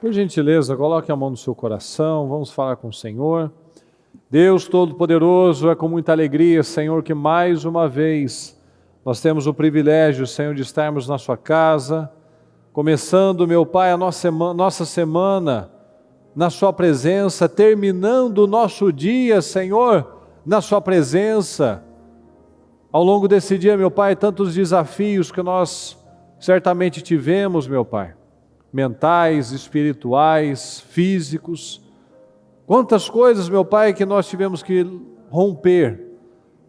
Por gentileza, coloque a mão no seu coração, vamos falar com o Senhor. Deus Todo-Poderoso, é com muita alegria, Senhor, que mais uma vez nós temos o privilégio, Senhor, de estarmos na sua casa, começando, meu Pai, a nossa semana na sua presença, terminando o nosso dia, Senhor, na sua presença. Ao longo desse dia, meu Pai, tantos desafios que nós certamente tivemos, meu Pai, mentais, espirituais, físicos. Quantas coisas, meu Pai, que nós tivemos que romper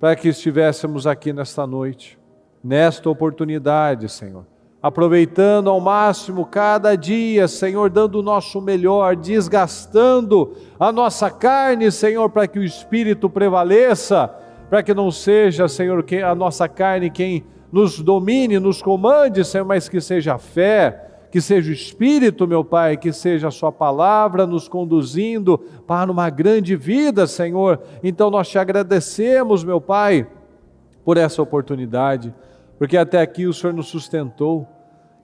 para que estivéssemos aqui nesta noite, nesta oportunidade, Senhor. Aproveitando ao máximo cada dia, Senhor, dando o nosso melhor, desgastando a nossa carne, Senhor, para que o Espírito prevaleça, para que não seja, Senhor, que a nossa carne quem nos domine, nos comande, Senhor, mas que seja a fé, que seja o Espírito, meu Pai, que seja a sua palavra nos conduzindo para uma grande vida, Senhor. Então nós te agradecemos, meu Pai, por essa oportunidade, porque até aqui o Senhor nos sustentou.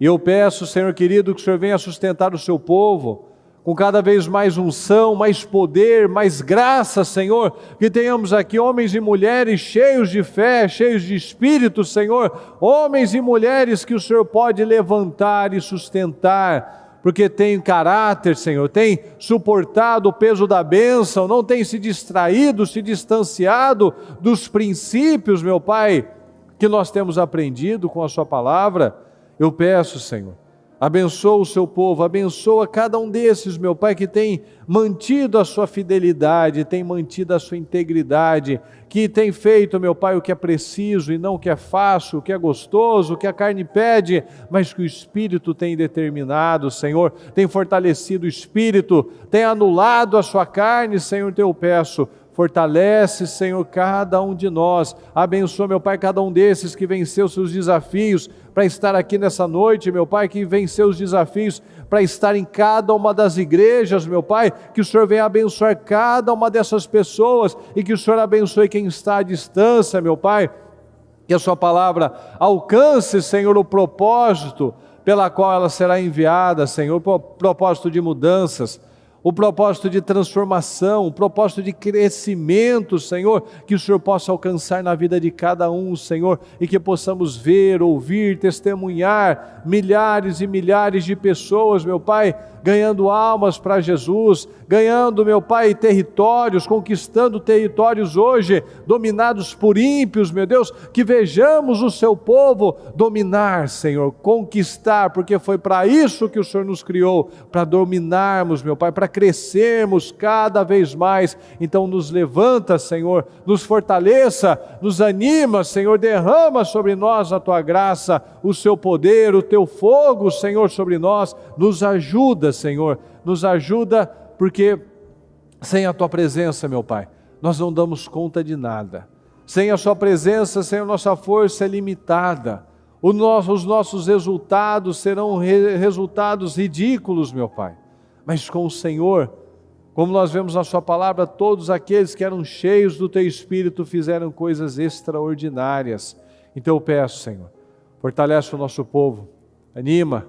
E eu peço, Senhor querido, que o Senhor venha sustentar o seu povo, com cada vez mais unção, mais poder, mais graça, Senhor, que tenhamos aqui homens e mulheres cheios de fé, cheios de Espírito, Senhor, homens e mulheres que o Senhor pode levantar e sustentar, porque tem caráter, Senhor, tem suportado o peso da bênção, não tem se distraído, se distanciado dos princípios, meu Pai, que nós temos aprendido com a sua palavra. Eu peço, Senhor, abençoa o seu povo, abençoa cada um desses, meu Pai, que tem mantido a sua fidelidade, tem mantido a sua integridade, que tem feito, meu Pai, o que é preciso e não o que é fácil, o que é gostoso, o que a carne pede, mas que o Espírito tem determinado, Senhor, tem fortalecido o Espírito, tem anulado a sua carne, Senhor, eu peço. Fortalece, Senhor, cada um de nós. Abençoa, meu Pai, cada um desses que venceu seus desafios para estar aqui nessa noite, meu Pai, que venceu os desafios para estar em cada uma das igrejas, meu Pai, que o Senhor venha abençoar cada uma dessas pessoas e que o Senhor abençoe quem está à distância, meu Pai, que a sua palavra alcance, Senhor, o propósito pela qual ela será enviada, Senhor, o propósito de mudanças, o propósito de transformação, o propósito de crescimento, Senhor, que o Senhor possa alcançar na vida de cada um, Senhor, e que possamos ver, ouvir, testemunhar milhares e milhares de pessoas, meu Pai, ganhando almas para Jesus, ganhando, meu Pai, territórios, conquistando territórios hoje, dominados por ímpios, meu Deus, que vejamos o seu povo dominar, Senhor, conquistar, porque foi para isso que o Senhor nos criou, para dominarmos, meu Pai, para crescermos cada vez mais. Então nos levanta, Senhor, nos fortaleça, nos anima, Senhor, derrama sobre nós a tua graça, o seu poder, o teu fogo, Senhor, sobre nós, nos ajuda, Senhor, nos ajuda, porque sem a tua presença, meu Pai, nós não damos conta de nada. Sem a sua presença, Senhor, nossa força é limitada. Os nossos resultados serão resultados ridículos, meu Pai. Mas com o Senhor, como nós vemos na sua palavra, todos aqueles que eram cheios do teu Espírito fizeram coisas extraordinárias. Então eu peço, Senhor, fortalece o nosso povo, anima,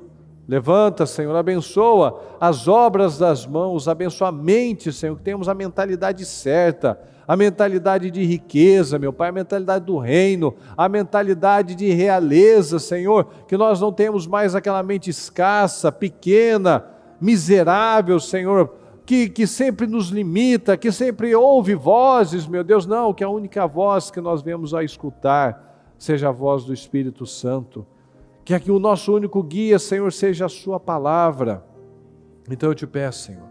levanta, Senhor, abençoa as obras das mãos, abençoa a mente, Senhor, que tenhamos a mentalidade certa, a mentalidade de riqueza, meu Pai, a mentalidade do reino, a mentalidade de realeza, Senhor, que nós não temos mais aquela mente escassa, pequena, miserável, Senhor, que sempre nos limita, que sempre ouve vozes, meu Deus, não, que a única voz que nós vemos a escutar seja a voz do Espírito Santo, que aqui o nosso único guia, Senhor, seja a sua palavra. Então eu te peço, Senhor,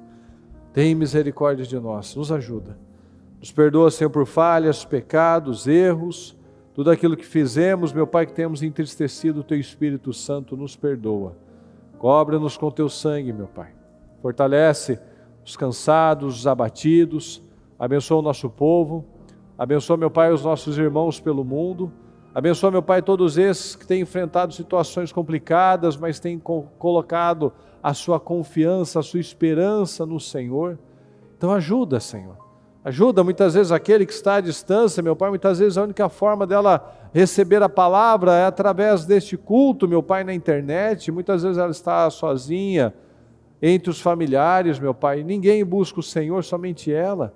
tem misericórdia de nós, nos ajuda, nos perdoa, Senhor, por falhas, pecados, erros, tudo aquilo que fizemos, meu Pai, que temos entristecido o teu Espírito Santo, nos perdoa, cobre-nos com teu sangue, meu Pai, fortalece os cansados, os abatidos, abençoa o nosso povo, abençoa, meu Pai, os nossos irmãos pelo mundo, abençoa, meu Pai, todos esses que têm enfrentado situações complicadas, mas têm colocado a sua confiança, a sua esperança no Senhor. Então ajuda, Senhor. Ajuda muitas vezes aquele que está à distância, meu Pai, muitas vezes a única forma dela receber a palavra é através deste culto, meu Pai, na internet. Muitas vezes ela está sozinha, entre os familiares, meu Pai, ninguém busca o Senhor, somente ela,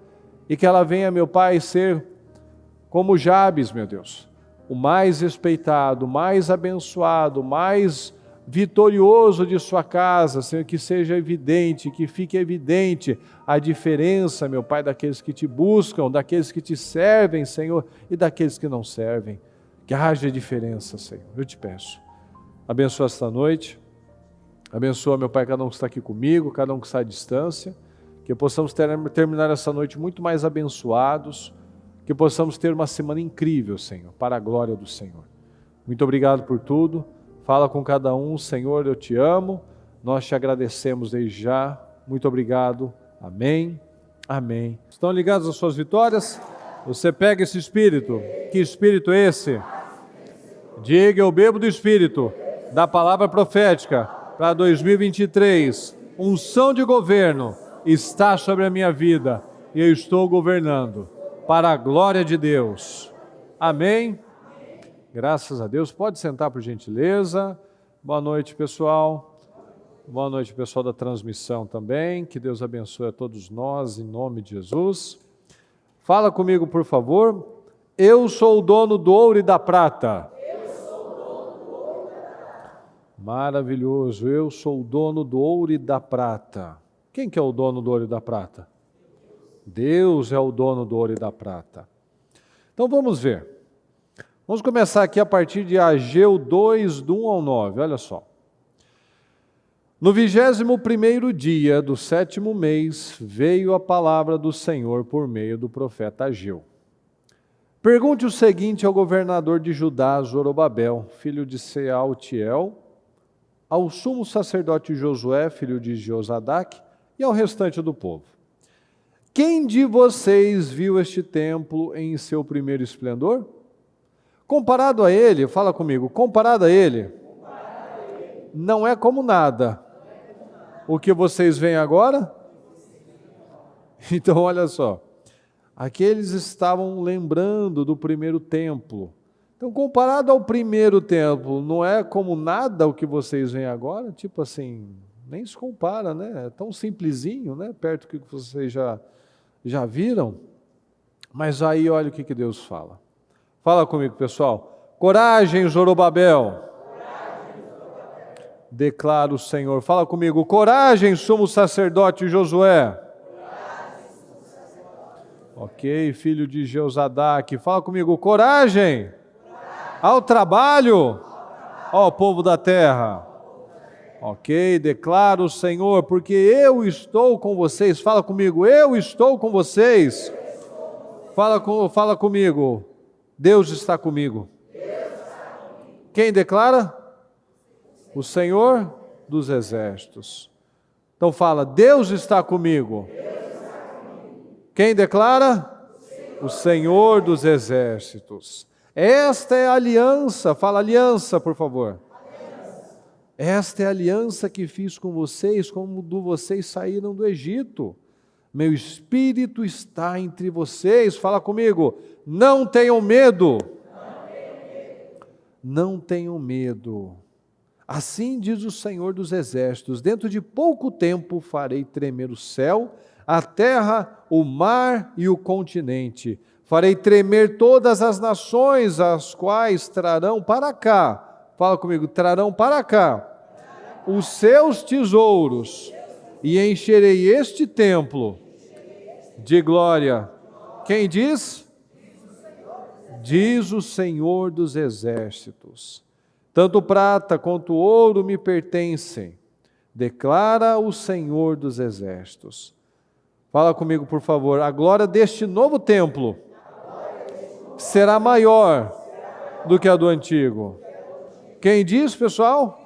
e que ela venha, meu Pai, ser como Jabes, meu Deus, o mais respeitado, o mais abençoado, o mais vitorioso de sua casa, Senhor, que seja evidente, que fique evidente a diferença, meu Pai, daqueles que te buscam, daqueles que te servem, Senhor, e daqueles que não servem. Que haja diferença, Senhor, eu te peço. Abençoa esta noite, abençoa, meu Pai, cada um que está aqui comigo, cada um que está à distância, que possamos terminar essa noite muito mais abençoados, que possamos ter uma semana incrível, Senhor, para a glória do Senhor. Muito obrigado por tudo. Fala com cada um, Senhor, eu te amo, nós te agradecemos desde já, muito obrigado, amém, amém. Estão ligados às suas vitórias? Você pega esse Espírito, que Espírito é esse? Diga, eu bebo do Espírito, da palavra profética, para 2023, unção de governo está sobre a minha vida, e eu estou governando, para a glória de Deus, amém? Graças a Deus. Pode sentar, por gentileza. Boa noite, pessoal. Boa noite, pessoal da transmissão também. Que Deus abençoe a todos nós, em nome de Jesus. Fala comigo, por favor. Eu sou o dono do ouro e da prata. Maravilhoso. Eu sou o dono do ouro e da prata. Quem que é o dono do ouro e da prata? Deus é o dono do ouro e da prata. Então vamos ver. Vamos começar aqui a partir de Ageu 2, do 1 ao 9, olha só. No 21º dia do 7º mês, veio a palavra do Senhor por meio do profeta Ageu. Pergunte o seguinte ao governador de Judá, Zorobabel, filho de Sealtiel, ao sumo sacerdote Josué, filho de Josadaque, e ao restante do povo. Quem de vocês viu este templo em seu primeiro esplendor? Comparado a ele, fala comigo, comparado a ele, não é como nada. O que vocês veem agora? Então, olha só, aqueles estavam lembrando do primeiro templo. Então, comparado ao primeiro templo, não é como nada o que vocês veem agora? Tipo assim, nem se compara, né? É tão simplesinho, né? Perto do que vocês já viram. Mas aí, olha o que Deus fala. Fala comigo, pessoal. Coragem, Zorobabel. Declara o Senhor. Fala comigo. Coragem, sumo sacerdote Josué. Ok, filho de Josadaque. Fala comigo. Coragem. Ao trabalho. Ó povo da terra. Ok, declara o Senhor, porque eu estou com vocês. Fala comigo. Eu estou com vocês. Fala comigo. Deus está comigo. Quem declara? O Senhor dos Exércitos. Então fala, Deus está comigo. Quem declara? O Senhor dos Exércitos. Esta é a aliança, fala aliança, por favor. Esta é a aliança que fiz com vocês, como vocês saíram do Egito. Meu Espírito está entre vocês, fala comigo. Não tenham medo. Não tenham medo. Assim diz o Senhor dos Exércitos, dentro de pouco tempo farei tremer o céu, a terra, o mar e o continente. Farei tremer todas as nações, as quais trarão para cá. Fala comigo, trarão para cá os seus tesouros e encherei este templo de glória. Quem diz? Diz o Senhor dos Exércitos. Tanto prata quanto ouro me pertencem, declara o Senhor dos Exércitos. Fala comigo, por favor. A glória deste novo templo será maior do que a do antigo. Quem diz, pessoal?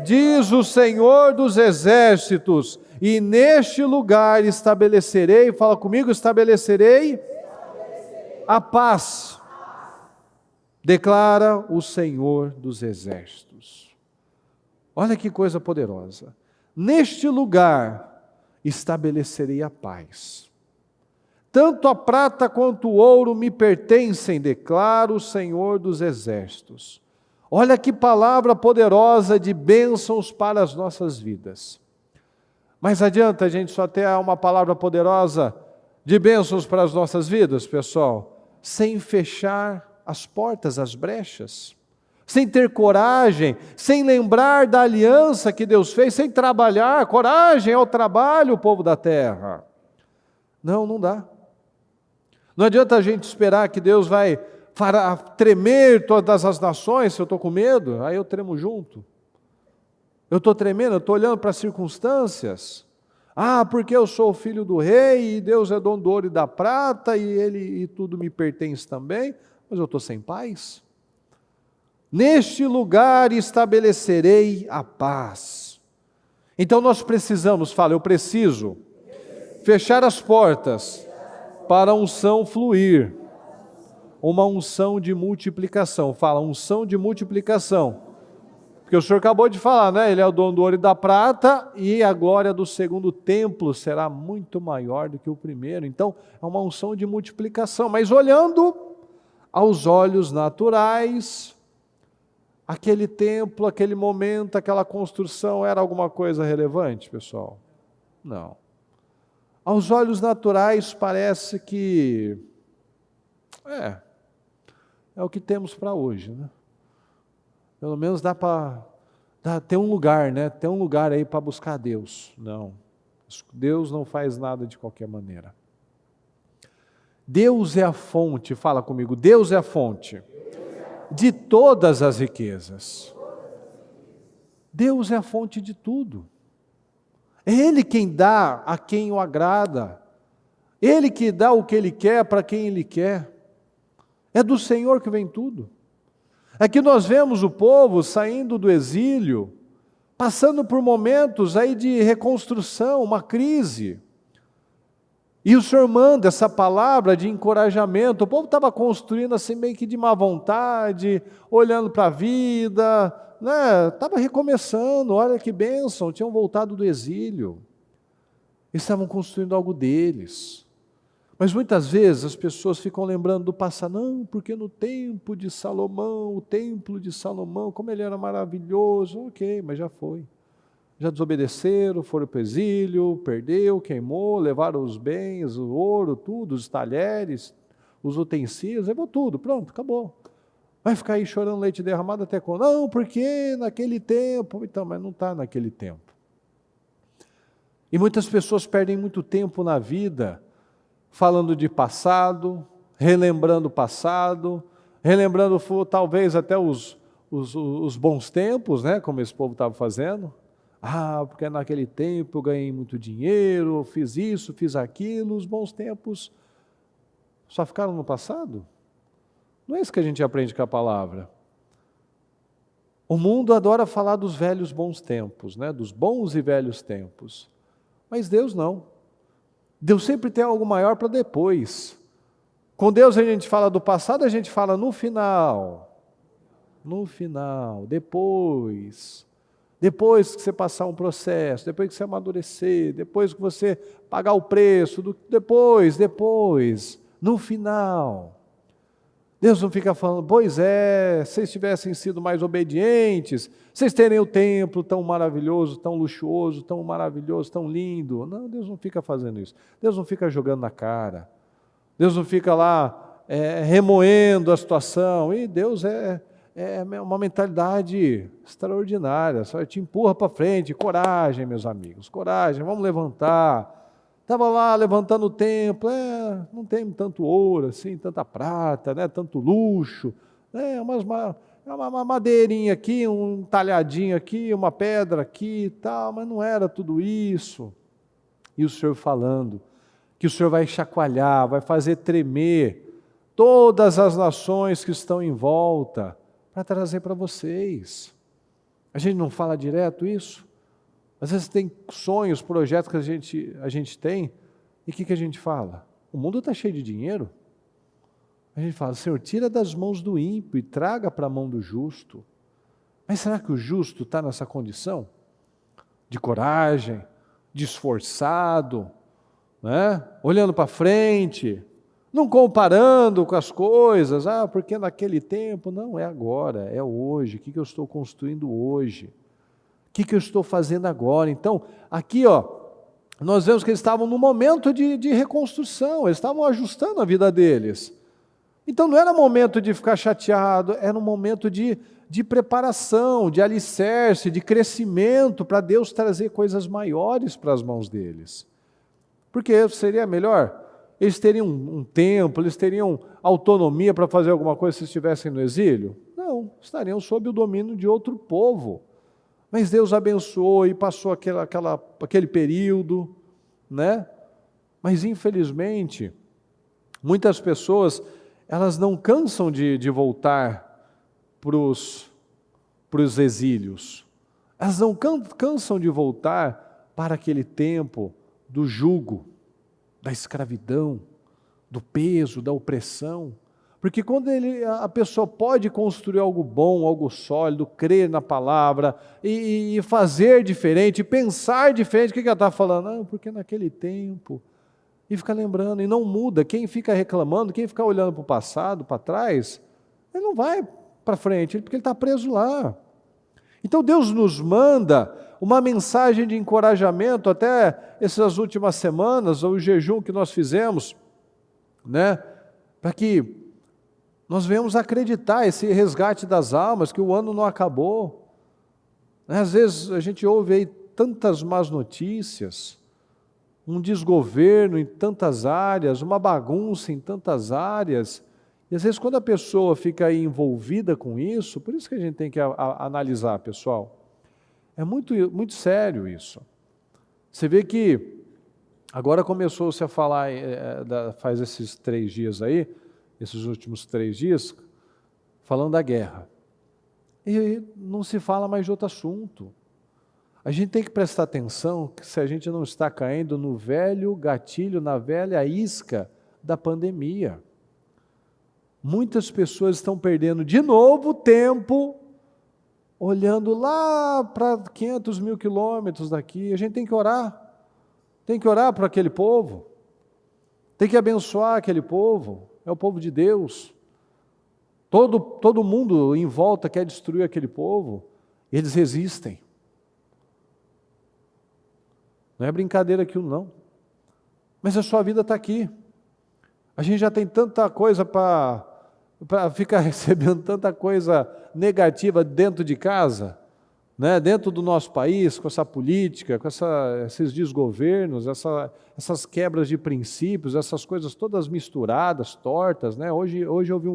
Diz o Senhor dos Exércitos, e neste lugar estabelecerei, fala comigo, estabelecerei a paz, declara o Senhor dos Exércitos. Olha que coisa poderosa. Neste lugar estabelecerei a paz. Tanto a prata quanto o ouro me pertencem, declara o Senhor dos Exércitos. Olha que palavra poderosa de bênçãos para as nossas vidas. Mas adianta a gente só ter uma palavra poderosa de bênçãos para as nossas vidas, pessoal, sem fechar as portas, as brechas, sem ter coragem, sem lembrar da aliança que Deus fez, sem trabalhar, coragem ao trabalho, povo da terra. Não dá. Não adianta a gente esperar que Deus vai tremer todas as nações. Se eu estou com medo, aí eu tremo junto. Eu estou tremendo, eu estou olhando para as circunstâncias. Porque eu sou o filho do rei, e Deus é dono do ouro e da prata, e tudo me pertence também, mas eu estou sem paz. Neste lugar estabelecerei a paz. Então nós precisamos, eu preciso fechar as portas para a unção fluir. Uma unção de multiplicação. Unção de multiplicação. Porque o Senhor acabou de falar, né? Ele é o dono do ouro e da prata, e a glória do segundo templo será muito maior do que o primeiro. Então, é uma unção de multiplicação. Mas olhando aos olhos naturais, aquele templo, aquele momento, aquela construção, era alguma coisa relevante, pessoal? Não. Aos olhos naturais parece que é o que temos para hoje, né? Pelo menos dá para ter um lugar, né? Ter um lugar aí para buscar Deus. Não. Deus não faz nada de qualquer maneira. Deus é a fonte, fala comigo, Deus é a fonte de todas as riquezas. Deus é a fonte de tudo. É Ele quem dá a quem o agrada. Ele que dá o que Ele quer para quem Ele quer. É do Senhor que vem tudo. Aqui nós vemos o povo saindo do exílio, passando por momentos aí de reconstrução, uma crise. E o Senhor manda essa palavra de encorajamento. O povo estava construindo assim meio que de má vontade, olhando para a vida, né? Estava recomeçando, olha que bênção, tinham voltado do exílio. Estavam construindo algo deles. Mas muitas vezes as pessoas ficam lembrando do passado, não, porque no tempo de Salomão, o templo de Salomão, como ele era maravilhoso, ok, mas já foi. Já desobedeceram, foram para o exílio, perdeu, queimou, levaram os bens, o ouro, tudo, os talheres, os utensílios, levou tudo, pronto, acabou. Vai ficar aí chorando leite derramado até quando? Não, porque naquele tempo, então, mas não está naquele tempo. E muitas pessoas perdem muito tempo na vida, falando de passado, relembrando o passado, relembrando talvez até os bons tempos, né, como esse povo estava fazendo. Porque naquele tempo eu ganhei muito dinheiro, fiz isso, fiz aquilo, os bons tempos só ficaram no passado? Não é isso que a gente aprende com a palavra. O mundo adora falar dos velhos bons tempos, né, dos bons e velhos tempos, mas Deus não. Deus sempre tem algo maior para depois. Com Deus a gente fala do passado, a gente fala no final. No final, depois. Depois que você passar um processo, depois que você amadurecer, depois que você pagar o preço, depois, no final. Deus não fica falando, pois é, se vocês tivessem sido mais obedientes, vocês teriam o templo tão maravilhoso, tão luxuoso, tão maravilhoso, tão lindo. Não, Deus não fica fazendo isso. Deus não fica jogando na cara. Deus não fica lá remoendo a situação. E Deus é uma mentalidade extraordinária, só te empurra para frente. Coragem, meus amigos, coragem, vamos levantar. Estava lá levantando o templo, não tem tanto ouro assim, tanta prata, né, tanto luxo, uma madeirinha aqui, um talhadinho aqui, uma pedra aqui e tal, mas não era tudo isso. E o Senhor falando que o Senhor vai chacoalhar, vai fazer tremer todas as nações que estão em volta, para trazer para vocês. A gente não fala direto isso? Às vezes tem sonhos, projetos que a gente tem, e o que a gente fala? O mundo está cheio de dinheiro. A gente fala, Senhor, tira das mãos do ímpio e traga para a mão do justo. Mas será que o justo está nessa condição? De coragem, de esforçado, né? Olhando para frente, não comparando com as coisas, porque naquele tempo, não, é agora, é hoje, o que eu estou construindo hoje? O que eu estou fazendo agora? Então, aqui, nós vemos que eles estavam num momento de reconstrução, eles estavam ajustando a vida deles. Então não era momento de ficar chateado, era um momento de preparação, de alicerce, de crescimento, para Deus trazer coisas maiores para as mãos deles. Porque seria melhor, eles teriam um tempo, eles teriam autonomia para fazer alguma coisa se estivessem no exílio? Não, estariam sob o domínio de outro povo. Mas Deus abençoou e passou aquele período, né? Mas infelizmente, muitas pessoas, elas não cansam de voltar para os exílios. Elas não cansam de voltar para aquele tempo do jugo, da escravidão, do peso, da opressão. Porque quando a pessoa pode construir algo bom, algo sólido, crer na palavra, e fazer diferente, pensar diferente, o que ela está falando? Não, porque naquele tempo, e fica lembrando, e não muda. Quem fica reclamando, quem fica olhando para o passado, para trás, ele não vai para frente, porque ele está preso lá. Então Deus nos manda uma mensagem de encorajamento, até essas últimas semanas, o jejum que nós fizemos, né, para que nós venhamos acreditar esse resgate das almas, que o ano não acabou. Às vezes a gente ouve aí tantas más notícias, um desgoverno em tantas áreas, uma bagunça em tantas áreas, e às vezes quando a pessoa fica aí envolvida com isso, por isso que a gente tem que analisar, pessoal, é muito, muito sério isso. Você vê que agora começou-se a falar, faz esses 3 dias aí, esses últimos 3 dias, falando da guerra. E não se fala mais de outro assunto. A gente tem que prestar atenção que se a gente não está caindo no velho gatilho, na velha isca da pandemia. Muitas pessoas estão perdendo de novo tempo olhando lá para 500 mil quilômetros daqui. A gente tem que orar. Tem que orar para aquele povo. Tem que abençoar aquele povo. É o povo de Deus. Todo mundo em volta quer destruir aquele povo. Eles resistem. Não é brincadeira aquilo, não. Mas a sua vida está aqui. A gente já tem tanta coisa para ficar recebendo tanta coisa negativa dentro de casa, né? Dentro do nosso país, com essa política, com esses desgovernos, essas quebras de princípios, essas coisas todas misturadas, tortas, né? Hoje eu vi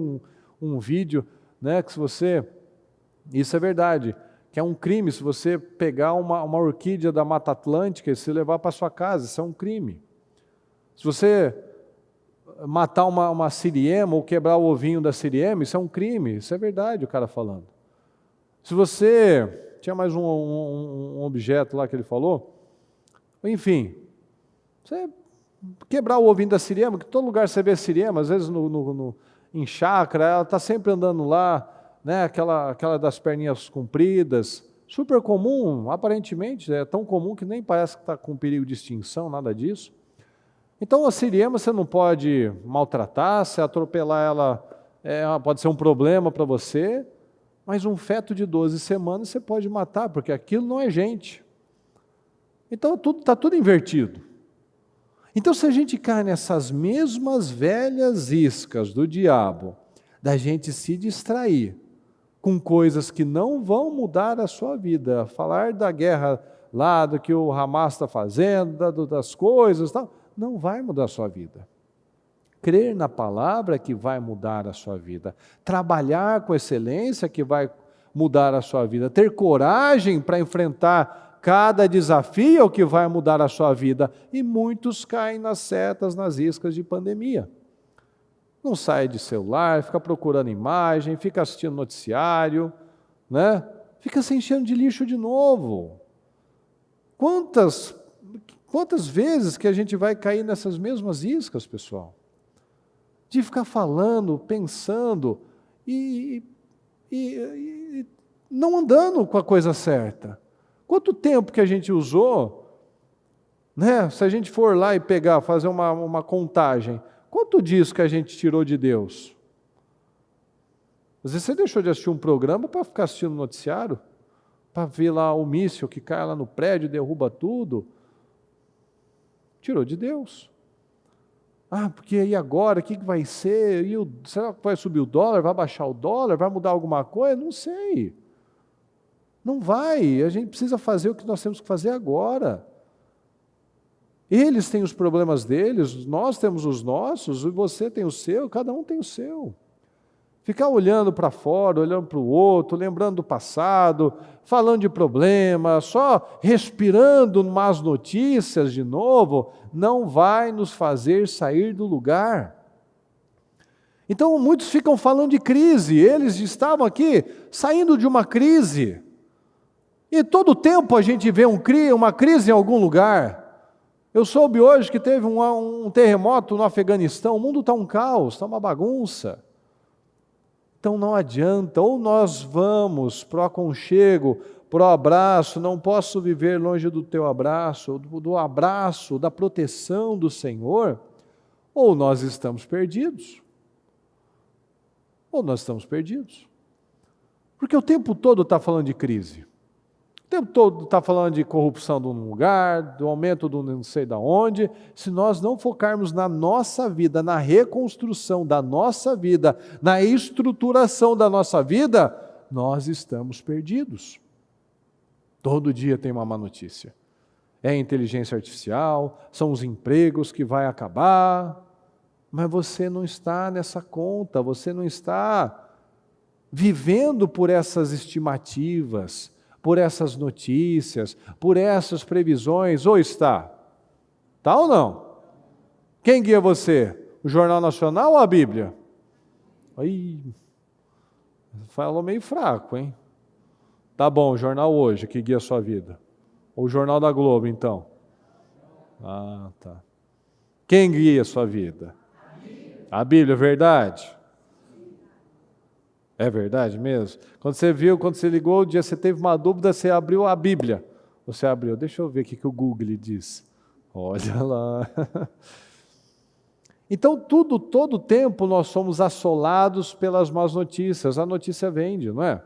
um vídeo, né, que se você, isso é verdade, que é um crime se você pegar uma orquídea da Mata Atlântica e se levar para sua casa, isso é um crime. Se você matar uma siriema ou quebrar o ovinho da siriema, isso é um crime, isso é verdade o cara falando. Se você, tinha mais um objeto lá que ele falou, enfim, você quebrar o ovinho da siriema, que todo lugar você vê siriema, às vezes em chácara, ela está sempre andando lá, né, aquela das perninhas compridas, super comum, aparentemente, é tão comum que nem parece que está com perigo de extinção, nada disso. Então a siriema você não pode maltratar, se atropelar ela pode ser um problema para você, mas um feto de 12 semanas você pode matar, porque aquilo não é gente. Então está tudo invertido. Então se a gente cai nessas mesmas velhas iscas do diabo, da gente se distrair com coisas que não vão mudar a sua vida, falar da guerra lá, do que o Hamas está fazendo, das coisas e tal, não vai mudar a sua vida. Crer na palavra que vai mudar a sua vida. Trabalhar com excelência que vai mudar a sua vida. Ter coragem para enfrentar cada desafio que vai mudar a sua vida. E muitos caem nas setas, nas iscas de pandemia. Não sai de celular, fica procurando imagem, fica assistindo noticiário, né? Fica se enchendo de lixo de novo. Quantas vezes que a gente vai cair nessas mesmas iscas, pessoal? De ficar falando, pensando e não andando com a coisa certa. Quanto tempo que a gente usou, né? Se a gente for lá e fazer uma contagem, quanto disso que a gente tirou de Deus? Às vezes você deixou de assistir um programa para ficar assistindo noticiário, para ver lá o míssil que cai lá no prédio e derruba tudo. Tirou de Deus. Ah, porque aí agora, o que vai ser? Será que vai subir o dólar? Vai baixar o dólar? Vai mudar alguma coisa? Não sei. Não vai. A gente precisa fazer o que nós temos que fazer agora. Eles têm os problemas deles, nós temos os nossos, e você tem o seu, cada um tem o seu. Ficar olhando para fora, olhando para o outro, lembrando do passado, falando de problema, só respirando más notícias de novo, não vai nos fazer sair do lugar. Então muitos ficam falando de crise, eles estavam aqui saindo de uma crise. E todo tempo a gente vê uma crise em algum lugar. Eu soube hoje que teve um terremoto no Afeganistão, o mundo está um caos, está uma bagunça. Então não adianta, ou nós vamos para o aconchego, para o abraço, não posso viver longe do teu abraço, do abraço, da proteção do Senhor, ou nós estamos perdidos. Ou nós estamos perdidos. Porque o tempo todo está falando de crise. O tempo todo está falando de corrupção de um lugar, do aumento do não sei de onde. Se nós não focarmos na nossa vida, na reconstrução da nossa vida, na estruturação da nossa vida, nós estamos perdidos. Todo dia tem uma má notícia. É a inteligência artificial, são os empregos que vai acabar, mas você não está nessa conta, você não está vivendo por essas estimativas, por essas notícias, por essas previsões, ou está? Está ou não? Quem guia você? O Jornal Nacional ou a Bíblia? Aí, falou meio fraco, hein? Tá bom, o Jornal Hoje que guia a sua vida. Ou o Jornal da Globo, então? Ah, tá. Quem guia a sua vida? A Bíblia, é verdade? É verdade mesmo? Quando você ligou, o dia você teve uma dúvida, você abriu a Bíblia. Você abriu, deixa eu ver o que o Google diz. Olha lá. Então, todo tempo nós somos assolados pelas más notícias. A notícia vende, não é?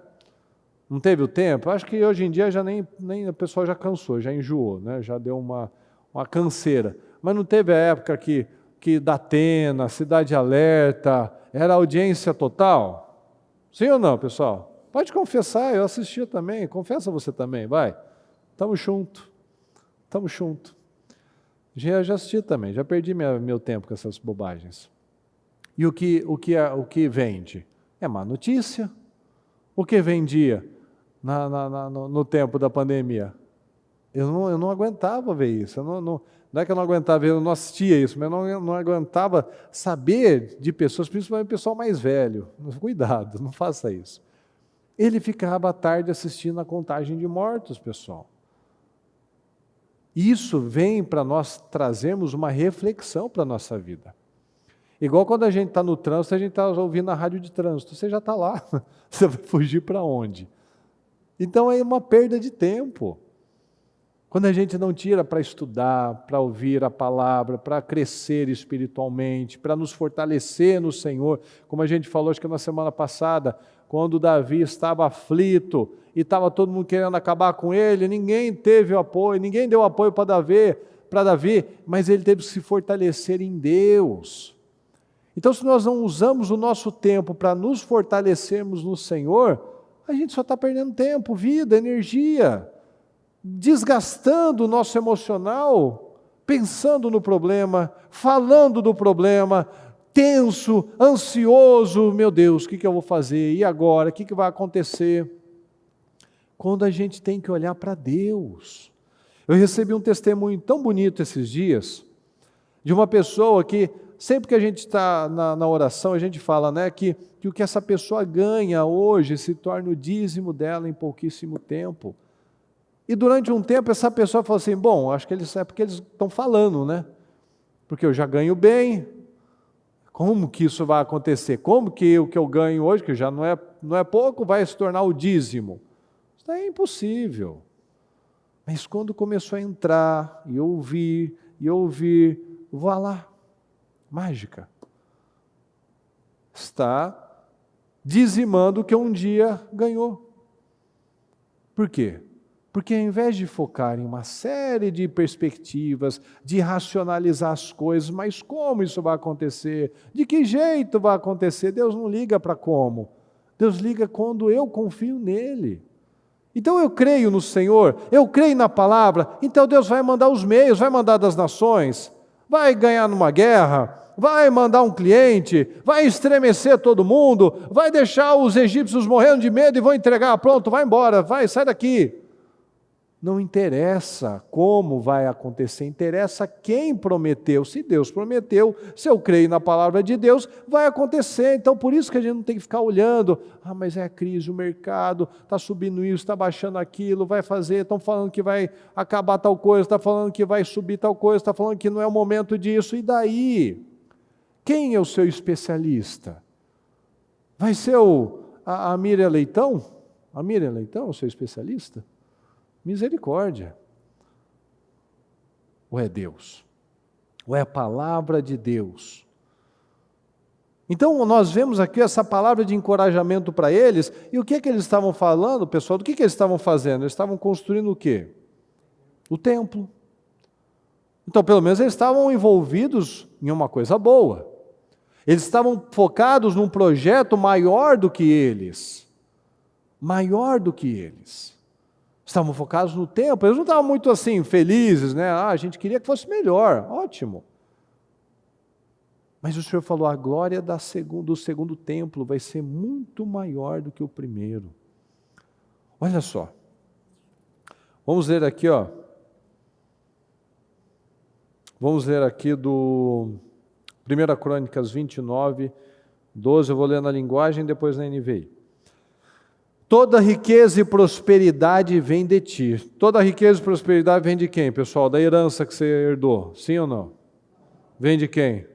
Não teve o tempo? Acho que hoje em dia já nem o pessoal já cansou, já enjoou, né? Já deu uma canseira. Mas não teve a época que Datena, Cidade Alerta, era audiência total? Sim ou não, pessoal? Pode confessar, eu assistia também, confessa você também, vai. Estamos juntos, Já assisti também, já perdi meu tempo com essas bobagens. E o que vende? É má notícia. O que vendia no tempo da pandemia? Eu não aguentava ver isso, não é que eu não aguentava ver, eu não assistia isso, mas eu não aguentava saber de pessoas, principalmente pessoal mais velho. Cuidado, não faça isso. Ele ficava à tarde assistindo a contagem de mortos, pessoal. Isso vem para nós trazermos uma reflexão para a nossa vida. Igual quando a gente está no trânsito, a gente está ouvindo a rádio de trânsito, você já está lá, você vai fugir para onde? Então é uma perda de tempo. Quando a gente não tira para estudar, para ouvir a palavra, para crescer espiritualmente, para nos fortalecer no Senhor, como a gente falou, acho que na semana passada, quando Davi estava aflito e estava todo mundo querendo acabar com ele, ninguém teve o apoio, ninguém deu apoio para Davi, mas ele teve que se fortalecer em Deus. Então, se nós não usamos o nosso tempo para nos fortalecermos no Senhor, a gente só está perdendo tempo, vida, energia, desgastando o nosso emocional, pensando no problema, falando do problema, tenso, ansioso, meu Deus, o que eu vou fazer? E agora? O que vai acontecer? Quando a gente tem que olhar para Deus. Eu recebi um testemunho tão bonito esses dias, de uma pessoa que, sempre que a gente está na oração, a gente fala, né, que o que essa pessoa ganha hoje se torna o dízimo dela em pouquíssimo tempo. E durante um tempo essa pessoa falou assim, bom, acho que é porque eles estão falando, né? Porque eu já ganho bem, como que isso vai acontecer? Como que o que eu ganho hoje, que já não é pouco, vai se tornar o dízimo? Isso é impossível. Mas quando começou a entrar e ouvir, vá lá, mágica. Está dizimando o que um dia ganhou. Por quê? Porque ao invés de focar em uma série de perspectivas, de racionalizar as coisas, mas como isso vai acontecer? De que jeito vai acontecer? Deus não liga para como. Deus liga quando eu confio nele. Então eu creio no Senhor, eu creio na palavra, então Deus vai mandar os meios, vai mandar das nações, vai ganhar numa guerra, vai mandar um cliente, vai estremecer todo mundo, vai deixar os egípcios morrendo de medo e vão entregar, pronto, vai embora, vai, sai daqui. Não interessa como vai acontecer, interessa quem prometeu. Se Deus prometeu, se eu creio na palavra de Deus, vai acontecer. Então, por isso que a gente não tem que ficar olhando, mas é a crise, o mercado está subindo isso, está baixando aquilo, vai fazer, estão falando que vai acabar tal coisa, está falando que vai subir tal coisa, está falando que não é o momento disso, e daí? Quem é o seu especialista? Vai ser a Miriam Leitão? A Miriam Leitão é o seu especialista? Misericórdia. Ou é Deus? Ou é a palavra de Deus? Então nós vemos aqui essa palavra de encorajamento para eles, e o que eles estavam falando, pessoal? Do que eles estavam fazendo? Eles estavam construindo o quê? O templo. Então pelo menos eles estavam envolvidos em uma coisa boa. Eles estavam focados num projeto maior do que eles. Maior do que eles. Estavam focados no templo, eles não estavam muito assim, felizes, né? A gente queria que fosse melhor, ótimo. Mas o Senhor falou, a glória do segundo templo vai ser muito maior do que o primeiro. Olha só, vamos ler aqui, vamos ler aqui do 1 Crônicas 29, 12, eu vou ler na linguagem, depois na NVI. Toda riqueza e prosperidade vem de ti. Toda riqueza e prosperidade vem de quem, pessoal? Da herança que você herdou, sim ou não? Vem de quem?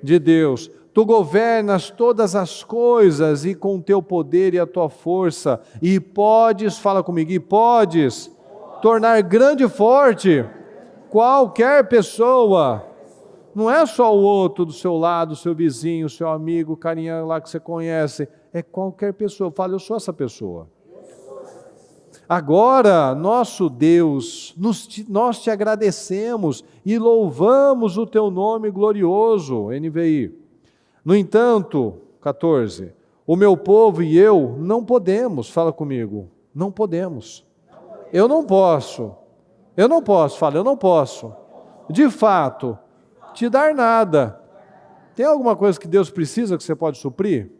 De Deus. Tu governas todas as coisas e com teu poder e a tua força, e podes, fala comigo, e podes tornar grande e forte qualquer pessoa. Não é só o outro do seu lado, o seu vizinho, o seu amigo, o carinha lá que você conhece. É qualquer pessoa. Fala, eu sou essa pessoa. Agora, nosso Deus, nós te agradecemos e louvamos o teu nome glorioso. NVI. No entanto, 14, o meu povo e eu não podemos, fala comigo, não podemos. Eu não posso, fala, eu não posso, de fato, te dar nada. Tem alguma coisa que Deus precisa que você pode suprir?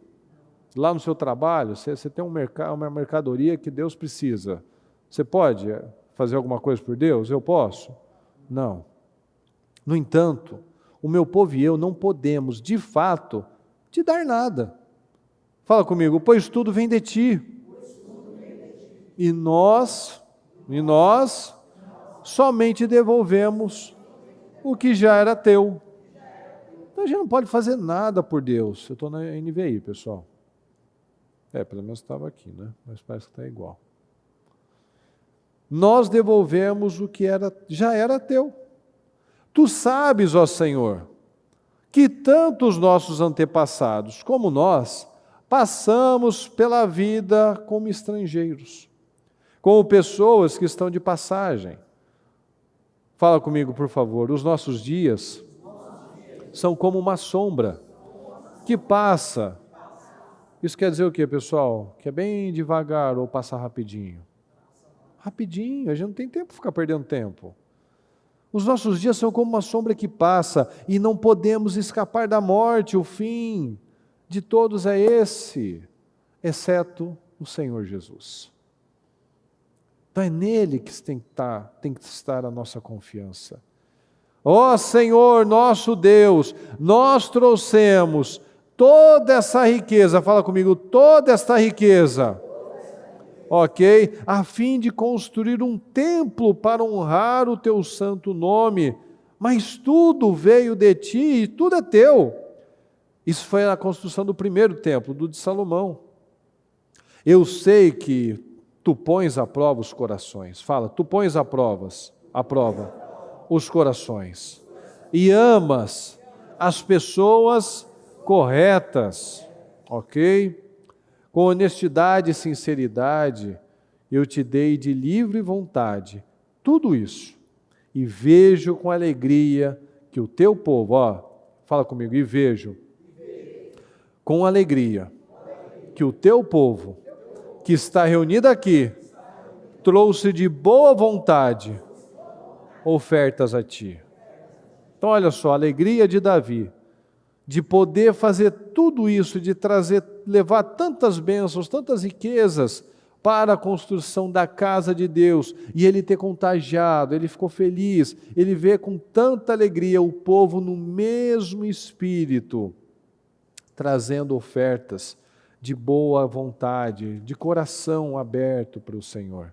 Lá no seu trabalho, você tem uma mercadoria que Deus precisa. Você pode fazer alguma coisa por Deus? Eu posso? Não. No entanto, o meu povo e eu não podemos, de fato, te dar nada. Fala comigo, pois tudo vem de ti. E nós somente devolvemos o que já era teu. Então a gente não pode fazer nada por Deus. Eu estou na NVI, pessoal. Pelo menos estava aqui, né? Mas parece que está igual. Nós devolvemos o que já era teu. Tu sabes, ó Senhor, que tanto os nossos antepassados como nós passamos pela vida como estrangeiros, como pessoas que estão de passagem. Fala comigo, por favor. Os nossos dias são como uma sombra que passa. Isso quer dizer o quê, pessoal? Que é bem devagar ou passar rapidinho? Rapidinho, a gente não tem tempo para ficar perdendo tempo. Os nossos dias são como uma sombra que passa e não podemos escapar da morte. O fim de todos é esse, exceto o Senhor Jesus. Então é nele que tem que estar a nossa confiança. Ó Senhor, nosso Deus, nós trouxemos toda essa riqueza, fala comigo, toda esta riqueza, ok? A fim de construir um templo para honrar o teu santo nome, mas tudo veio de ti e tudo é teu. Isso foi a construção do primeiro templo, do de Salomão. Eu sei que tu pões à prova os corações, fala, tu pões à prova os corações e amas as pessoas corretas, ok? Com honestidade e sinceridade, eu te dei de livre vontade tudo isso, e vejo com alegria que o teu povo, fala comigo, e vejo com alegria que o teu povo, que está reunido aqui, trouxe de boa vontade ofertas a ti. Então olha só, a alegria de Davi, de poder fazer tudo isso, de levar tantas bênçãos, tantas riquezas para a construção da casa de Deus, e ele ter contagiado, ele ficou feliz, ele vê com tanta alegria o povo no mesmo espírito, trazendo ofertas de boa vontade, de coração aberto para o Senhor.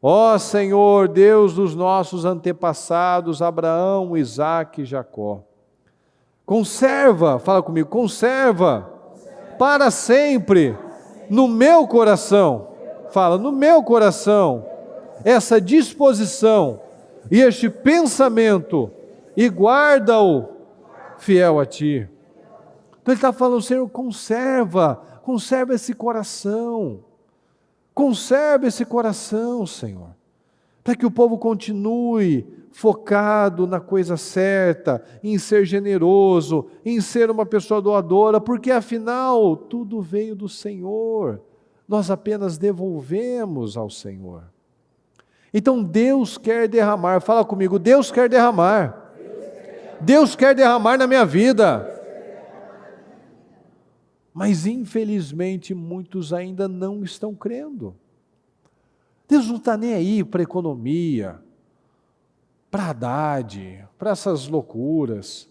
Ó Senhor, Deus dos nossos antepassados, Abraão, Isaque e Jacó, conserva, fala comigo, conserva para sempre no meu coração, fala, no meu coração, essa disposição e este pensamento, e guarda-o fiel a ti. Então ele está falando, Senhor, conserva esse coração, Senhor, para que o povo continue focado na coisa certa, em ser generoso, em ser uma pessoa doadora, porque afinal tudo veio do Senhor, nós apenas devolvemos ao Senhor. Então Deus quer derramar, fala comigo, Deus quer derramar, Deus quer derramar na minha vida. Mas infelizmente muitos ainda não estão crendo. Deus não está nem aí para economia, para Haddad, para essas loucuras.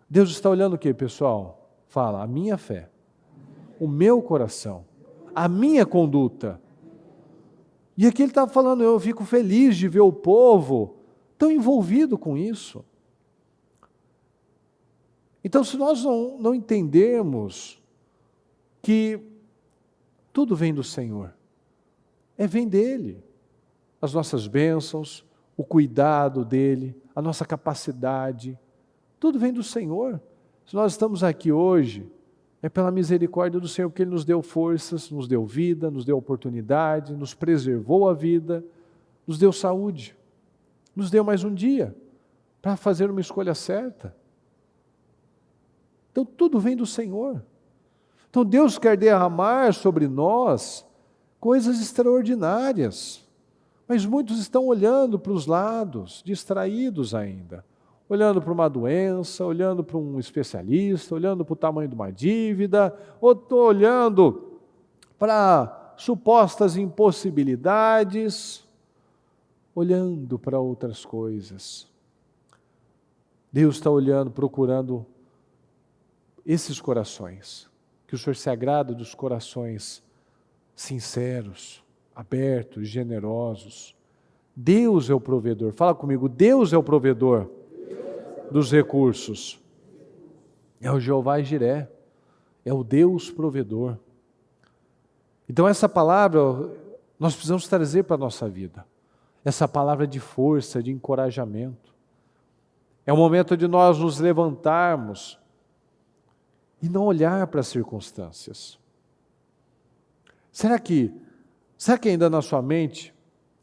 Deus está olhando o quê, pessoal? Fala, a minha fé, o meu coração, a minha conduta. E aqui ele está falando, eu fico feliz de ver o povo tão envolvido com isso. Então, se nós não entendermos que tudo vem do Senhor, vem dEle, as nossas bênçãos, o cuidado dEle, a nossa capacidade, tudo vem do Senhor. Se nós estamos aqui hoje, é pela misericórdia do Senhor, porque Ele nos deu forças, nos deu vida, nos deu oportunidade, nos preservou a vida, nos deu saúde, nos deu mais um dia para fazer uma escolha certa. Então tudo vem do Senhor. Então Deus quer derramar sobre nós coisas extraordinárias, mas muitos estão olhando para os lados, distraídos ainda, olhando para uma doença, olhando para um especialista, olhando para o tamanho de uma dívida, ou estou olhando para supostas impossibilidades, olhando para outras coisas. Deus está olhando, procurando esses corações, que o Senhor se agrada dos corações sinceros, abertos, generosos. Deus é o provedor. Fala comigo, Deus é o provedor dos recursos. É o Jeová Jiré, é o Deus provedor. Então essa palavra nós precisamos trazer para a nossa vida. Essa palavra de força, de encorajamento. É o momento de nós nos levantarmos e não olhar para as circunstâncias. Será que ainda na sua mente,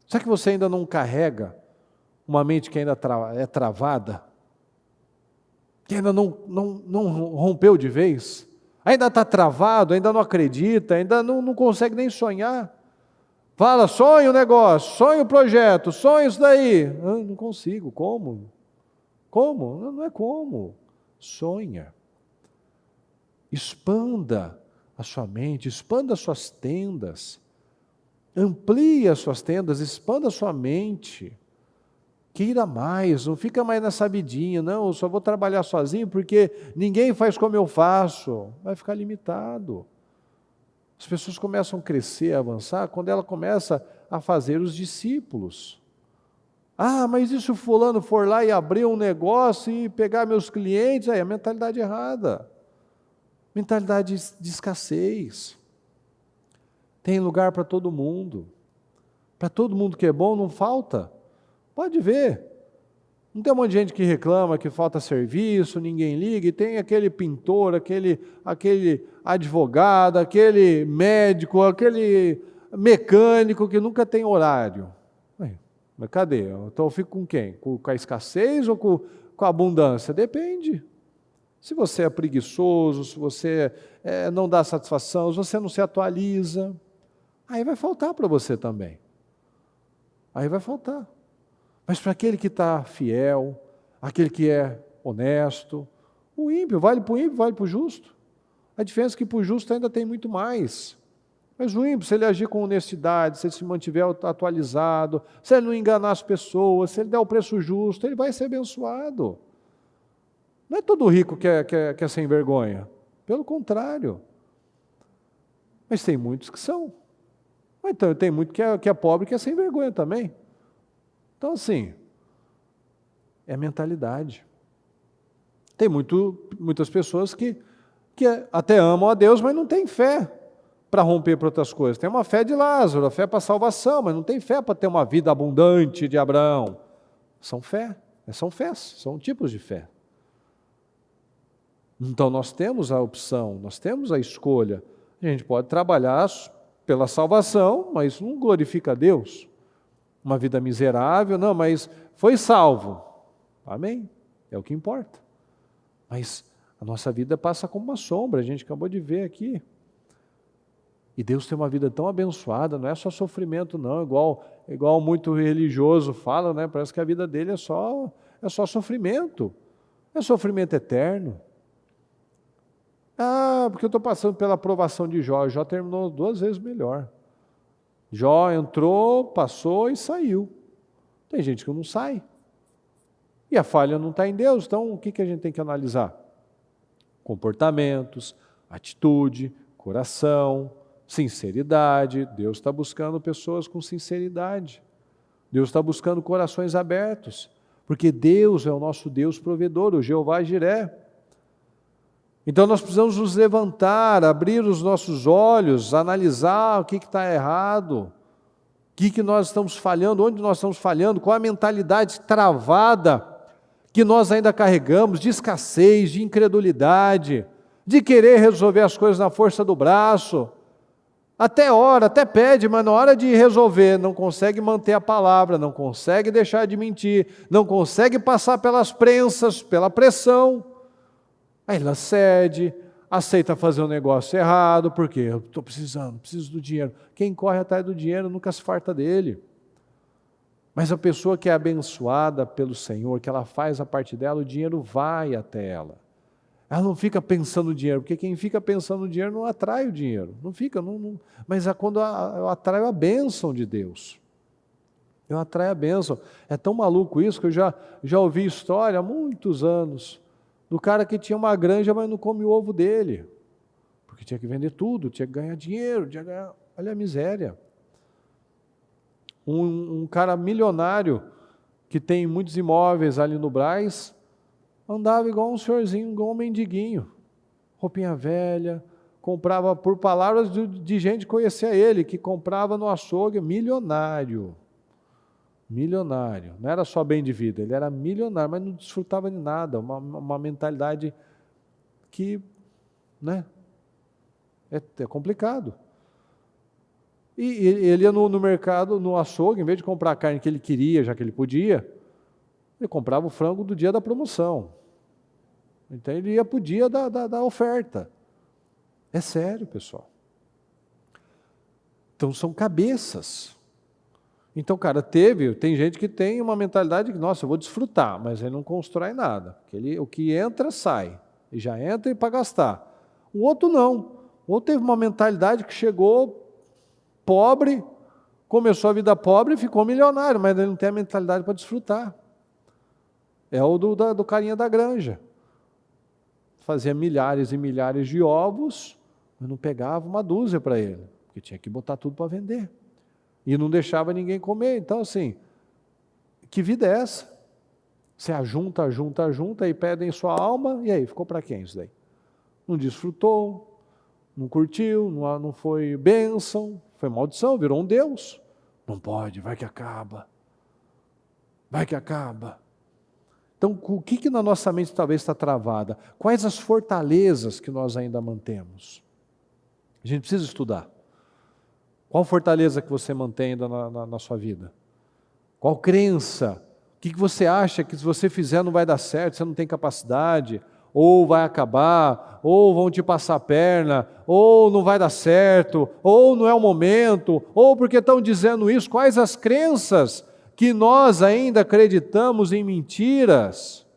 será que você ainda não carrega uma mente que ainda é travada? Que ainda não rompeu de vez? Ainda está travado, ainda não acredita, ainda não consegue nem sonhar? Fala, sonha o negócio, sonha o projeto, sonha isso daí. Não consigo, como? Como? Não é como. Sonha. Expanda a sua mente, expanda as suas tendas, amplie as suas tendas, expanda a sua mente, queira mais, não fica mais nessa vidinha, não, eu só vou trabalhar sozinho porque ninguém faz como eu faço, vai ficar limitado. As pessoas começam a crescer, a avançar, quando ela começa a fazer os discípulos. Ah, mas e se o fulano for lá e abrir um negócio e pegar meus clientes? Aí a mentalidade errada. Mentalidade de escassez. Tem lugar para todo mundo. Para todo mundo que é bom, não falta. Pode ver. Não tem um monte de gente que reclama que falta serviço, ninguém liga, e tem aquele pintor, aquele advogado, aquele médico, aquele mecânico que nunca tem horário. Mas cadê? Então eu fico com quem? Com a escassez ou com a abundância? Depende. Se você é preguiçoso, se você não dá satisfação, se você não se atualiza, aí vai faltar para você também. Aí vai faltar. Mas para aquele que está fiel, aquele que é honesto, o ímpio, vale para o ímpio, vale para o justo. A diferença é que para o justo ainda tem muito mais. Mas o ímpio, se ele agir com honestidade, se ele se mantiver atualizado, se ele não enganar as pessoas, se ele der o preço justo, ele vai ser abençoado. Não é todo rico que é sem vergonha. Pelo contrário. Mas tem muitos que são. Então, tem muito que é pobre que é sem vergonha também. Então, assim, é mentalidade. Tem muitas pessoas que até amam a Deus, mas não têm fé para romper para outras coisas. Tem uma fé de Lázaro, a fé para a salvação, mas não tem fé para ter uma vida abundante de Abraão. São fés, são tipos de fé. Então nós temos a opção, nós temos a escolha. A gente pode trabalhar pela salvação, mas isso não glorifica a Deus. Uma vida miserável, não, mas foi salvo. Amém? É o que importa. Mas a nossa vida passa como uma sombra, a gente acabou de ver aqui. E Deus tem uma vida tão abençoada, não é só sofrimento não, igual muito religioso fala, né? Parece que a vida dele é só sofrimento. É sofrimento eterno. Porque eu estou passando pela aprovação de Jó. Jó terminou 2 vezes melhor. Jó entrou, passou e saiu. Tem gente que não sai. E a falha não está em Deus, então o que a gente tem que analisar? Comportamentos, atitude, coração, sinceridade. Deus está buscando pessoas com sinceridade. Deus está buscando corações abertos. Porque Deus é o nosso Deus provedor, o Jeová Jiré. Então nós precisamos nos levantar, abrir os nossos olhos, analisar o que está errado, o que nós estamos falhando, onde nós estamos falhando, qual a mentalidade travada que nós ainda carregamos, de escassez, de incredulidade, de querer resolver as coisas na força do braço. Até ora, até pede, mas na hora de resolver, não consegue manter a palavra, não consegue deixar de mentir, não consegue passar pelas prensas, pela pressão. Aí ela cede, aceita fazer um negócio errado, porque eu estou preciso do dinheiro. Quem corre atrás do dinheiro nunca se farta dele. Mas a pessoa que é abençoada pelo Senhor, que ela faz a parte dela, o dinheiro vai até ela. Ela não fica pensando no dinheiro, porque quem fica pensando no dinheiro não atrai o dinheiro. Não fica, mas é quando eu atraio a bênção de Deus. Eu atraio a bênção. É tão maluco isso que eu já ouvi história há muitos anos do cara que tinha uma granja, mas não come o ovo dele. Porque tinha que vender tudo, tinha que ganhar dinheiro, olha a miséria. Um cara milionário que tem muitos imóveis ali no Brás, andava igual um senhorzinho, igual um mendiguinho, roupinha velha, comprava por palavras de gente que conhecia ele, que comprava no açougue, milionário, não era só bem de vida, ele era milionário, mas não desfrutava de nada, uma mentalidade que, né, é complicado. E ele ia no mercado, no açougue, em vez de comprar a carne que ele queria, já que ele podia, ele comprava o frango do dia da promoção. Então ele ia para o dia da oferta. É sério, pessoal. Então são cabeças. Então, cara, tem gente que tem uma mentalidade que, nossa, eu vou desfrutar, mas ele não constrói nada. Porque o que entra, sai. E já entra para gastar. O outro não. O outro teve uma mentalidade que chegou pobre, começou a vida pobre e ficou milionário, mas ele não tem a mentalidade para desfrutar. É o do carinha da granja. Fazia milhares e milhares de ovos, mas não pegava uma dúzia para ele, porque tinha que botar tudo para vender. E não deixava ninguém comer. Então, assim, que vida é essa? Você ajunta e pedem sua alma, e aí, ficou para quem isso daí? Não desfrutou, não curtiu, não foi bênção, foi maldição, virou um Deus. Não pode, vai que acaba. Então, o que na nossa mente talvez está travada? Quais as fortalezas que nós ainda mantemos? A gente precisa estudar. Qual fortaleza que você mantém ainda na sua vida? Qual crença? O que você acha que se você fizer não vai dar certo, você não tem capacidade, ou vai acabar, ou vão te passar a perna, ou não vai dar certo, ou não é o momento, ou porque estão dizendo isso? Quais as crenças que nós ainda acreditamos em mentiras?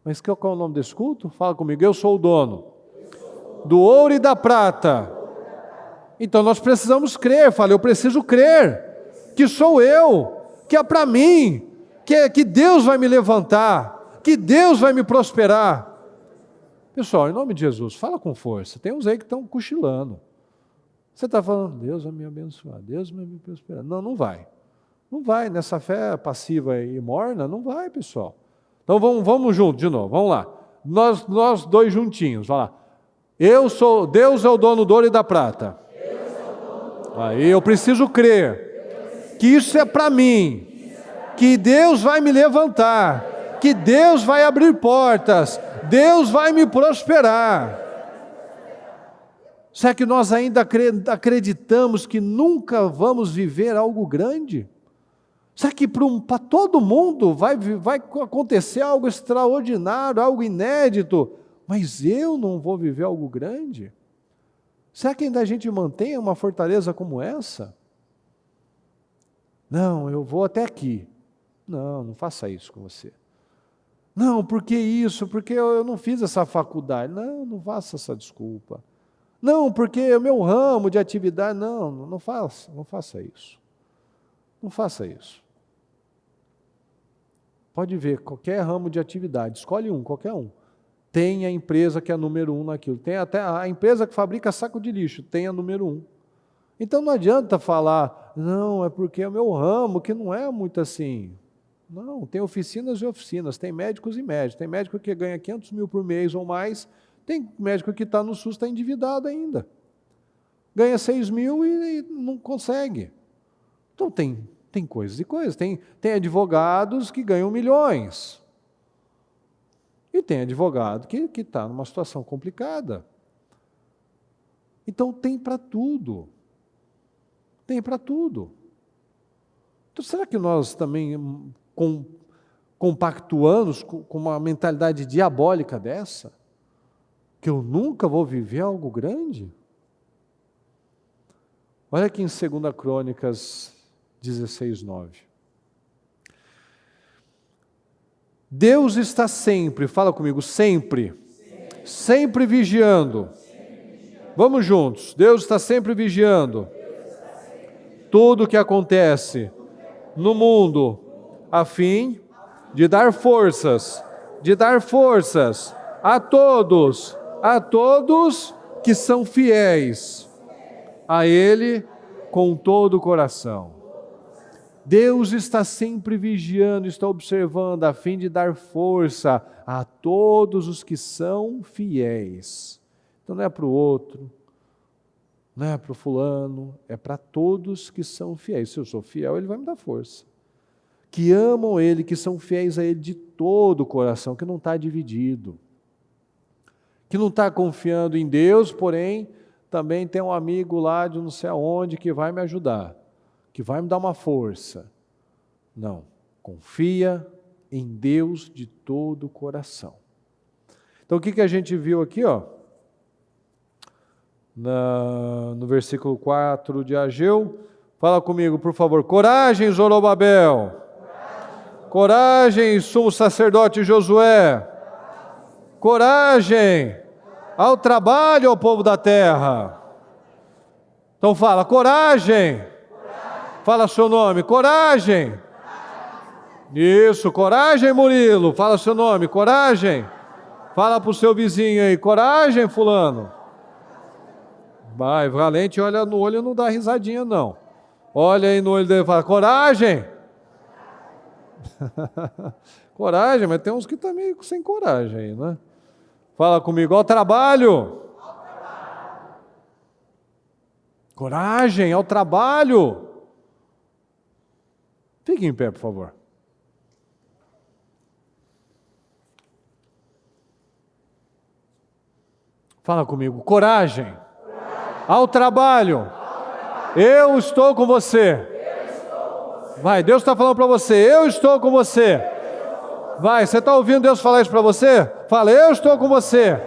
Mas qual é o nome desse culto? Fala comigo. Eu sou o dono do ouro e da prata. Então nós precisamos crer. Fala, eu preciso crer que sou eu, que é para mim, que Deus vai me levantar, que Deus vai me prosperar. Pessoal, em nome de Jesus, fala com força. Tem uns aí que estão cochilando. Você está falando, Deus vai me abençoar, Deus vai me prosperar. Não, não vai. Não vai, nessa fé passiva e morna, não vai, pessoal. Então vamos junto de novo, vamos lá. Nós dois juntinhos, vai lá. Deus é o dono do ouro e da prata. Aí eu preciso crer que isso é para mim, que Deus vai me levantar, que Deus vai abrir portas, Deus vai me prosperar. Será que nós ainda acreditamos que nunca vamos viver algo grande? Será que para todo mundo vai acontecer algo extraordinário, algo inédito, mas eu não vou viver algo grande? Será que ainda a gente mantém uma fortaleza como essa? Não, eu vou até aqui. Não, não faça isso com você. Não, por que isso? Porque eu não fiz essa faculdade. Não, não faça essa desculpa. Não, porque o meu ramo de atividade. Não faça isso. Não faça isso. Pode ver, qualquer ramo de atividade, escolhe um, qualquer um. Tem a empresa que é a número 1 naquilo. Tem até a empresa que fabrica saco de lixo, tem a número 1. Então não adianta falar, não, é porque é o meu ramo, que não é muito assim. Não, tem oficinas e oficinas, tem médicos e médicos. Tem médico que ganha 500 mil por mês ou mais, tem médico que está no SUS, está endividado ainda. Ganha 6 mil e não consegue. Então tem coisas e coisas. Tem advogados que ganham milhões. E tem advogado que está numa situação complicada. Então tem para tudo. Tem para tudo. Então será que nós também compactuamos com uma mentalidade diabólica dessa? Que eu nunca vou viver algo grande? Olha aqui em 2 Crônicas 16:9. Deus está sempre, fala comigo, sempre vigiando. Vamos juntos. Deus está sempre vigiando tudo o que acontece no mundo, a fim de dar forças a todos que são fiéis a Ele com todo o coração. Deus está sempre vigiando, está observando, a fim de dar força a todos os que são fiéis. Então não é para o outro, não é para o fulano, é para todos que são fiéis. Se eu sou fiel, Ele vai me dar força. Que amam Ele, que são fiéis a Ele de todo o coração, que não está dividido, que não está confiando em Deus, porém também tem um amigo lá de não sei aonde que vai me ajudar, que vai me dar uma força. Não, confia em Deus de todo o coração. Então o que a gente viu aqui, ó? No versículo 4 de Ageu, fala comigo, por favor. Coragem, Zorobabel. Coragem, sumo sacerdote Josué. Coragem, ao trabalho, ao povo da terra. Então fala, coragem. Fala seu nome, coragem. Isso, coragem, Murilo. Fala seu nome, coragem. Fala para o seu vizinho aí, coragem, fulano. Vai, valente, olha no olho e não dá risadinha, não. Olha aí no olho dele e fala, coragem. Coragem, mas tem uns que estão meio sem coragem aí, né? Fala comigo, ao trabalho. Coragem, ao trabalho. Fique em pé, por favor. Fala comigo, coragem. Ao trabalho. Eu estou com você. Vai, Deus está falando para você, eu estou com você. Vai, você está ouvindo Deus falar isso para você? Fala, eu estou com você.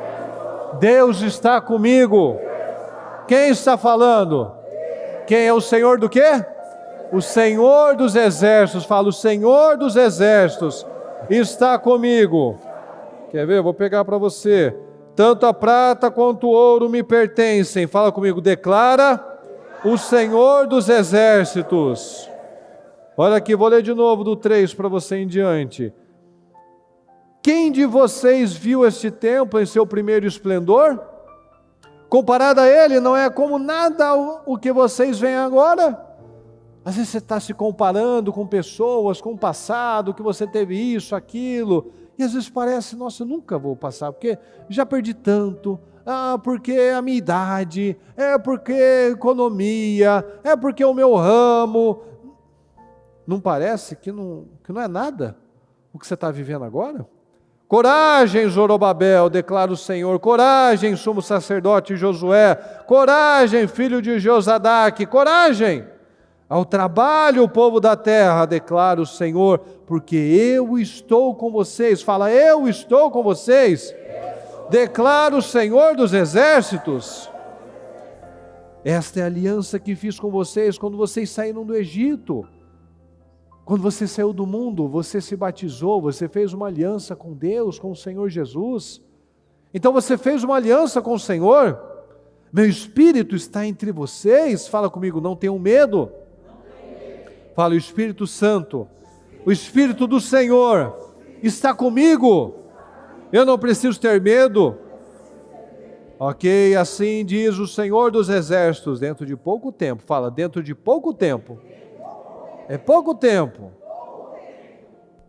Deus está comigo. Quem está falando? Quem é o Senhor do quê? O Senhor dos exércitos. Fala, o Senhor dos exércitos está comigo. Quer ver? Eu vou pegar para você. Tanto a prata quanto o ouro me pertencem. Fala comigo, declara o Senhor dos exércitos. Olha aqui, vou ler de novo do 3 para você em diante. Quem de vocês viu este templo em seu primeiro esplendor? Comparado a ele, não é como nada o que vocês veem agora. Às vezes você está se comparando com pessoas, com o passado, que você teve isso, aquilo, e às vezes parece, nossa, eu nunca vou passar, porque já perdi tanto, porque a minha idade, porque economia, porque o meu ramo. Não parece que não é nada o que você está vivendo agora? Coragem, Zorobabel, declara o Senhor, coragem, sumo sacerdote Josué, coragem, filho de Josadaque, coragem, ao trabalho, povo da terra, declara o Senhor, porque eu estou com vocês. Fala, eu estou com vocês. Declara o Senhor dos exércitos. Esta é a aliança que fiz com vocês quando vocês saíram do Egito. Quando você saiu do mundo, você se batizou, você fez uma aliança com Deus, com o Senhor Jesus. Então você fez uma aliança com o Senhor. Meu Espírito está entre vocês. Fala comigo, não tenham medo. Fala, o Espírito Santo, o Espírito do Senhor está comigo. Eu não preciso ter medo. Ok, assim diz o Senhor dos exércitos, dentro de pouco tempo. Fala, dentro de pouco tempo. É pouco tempo.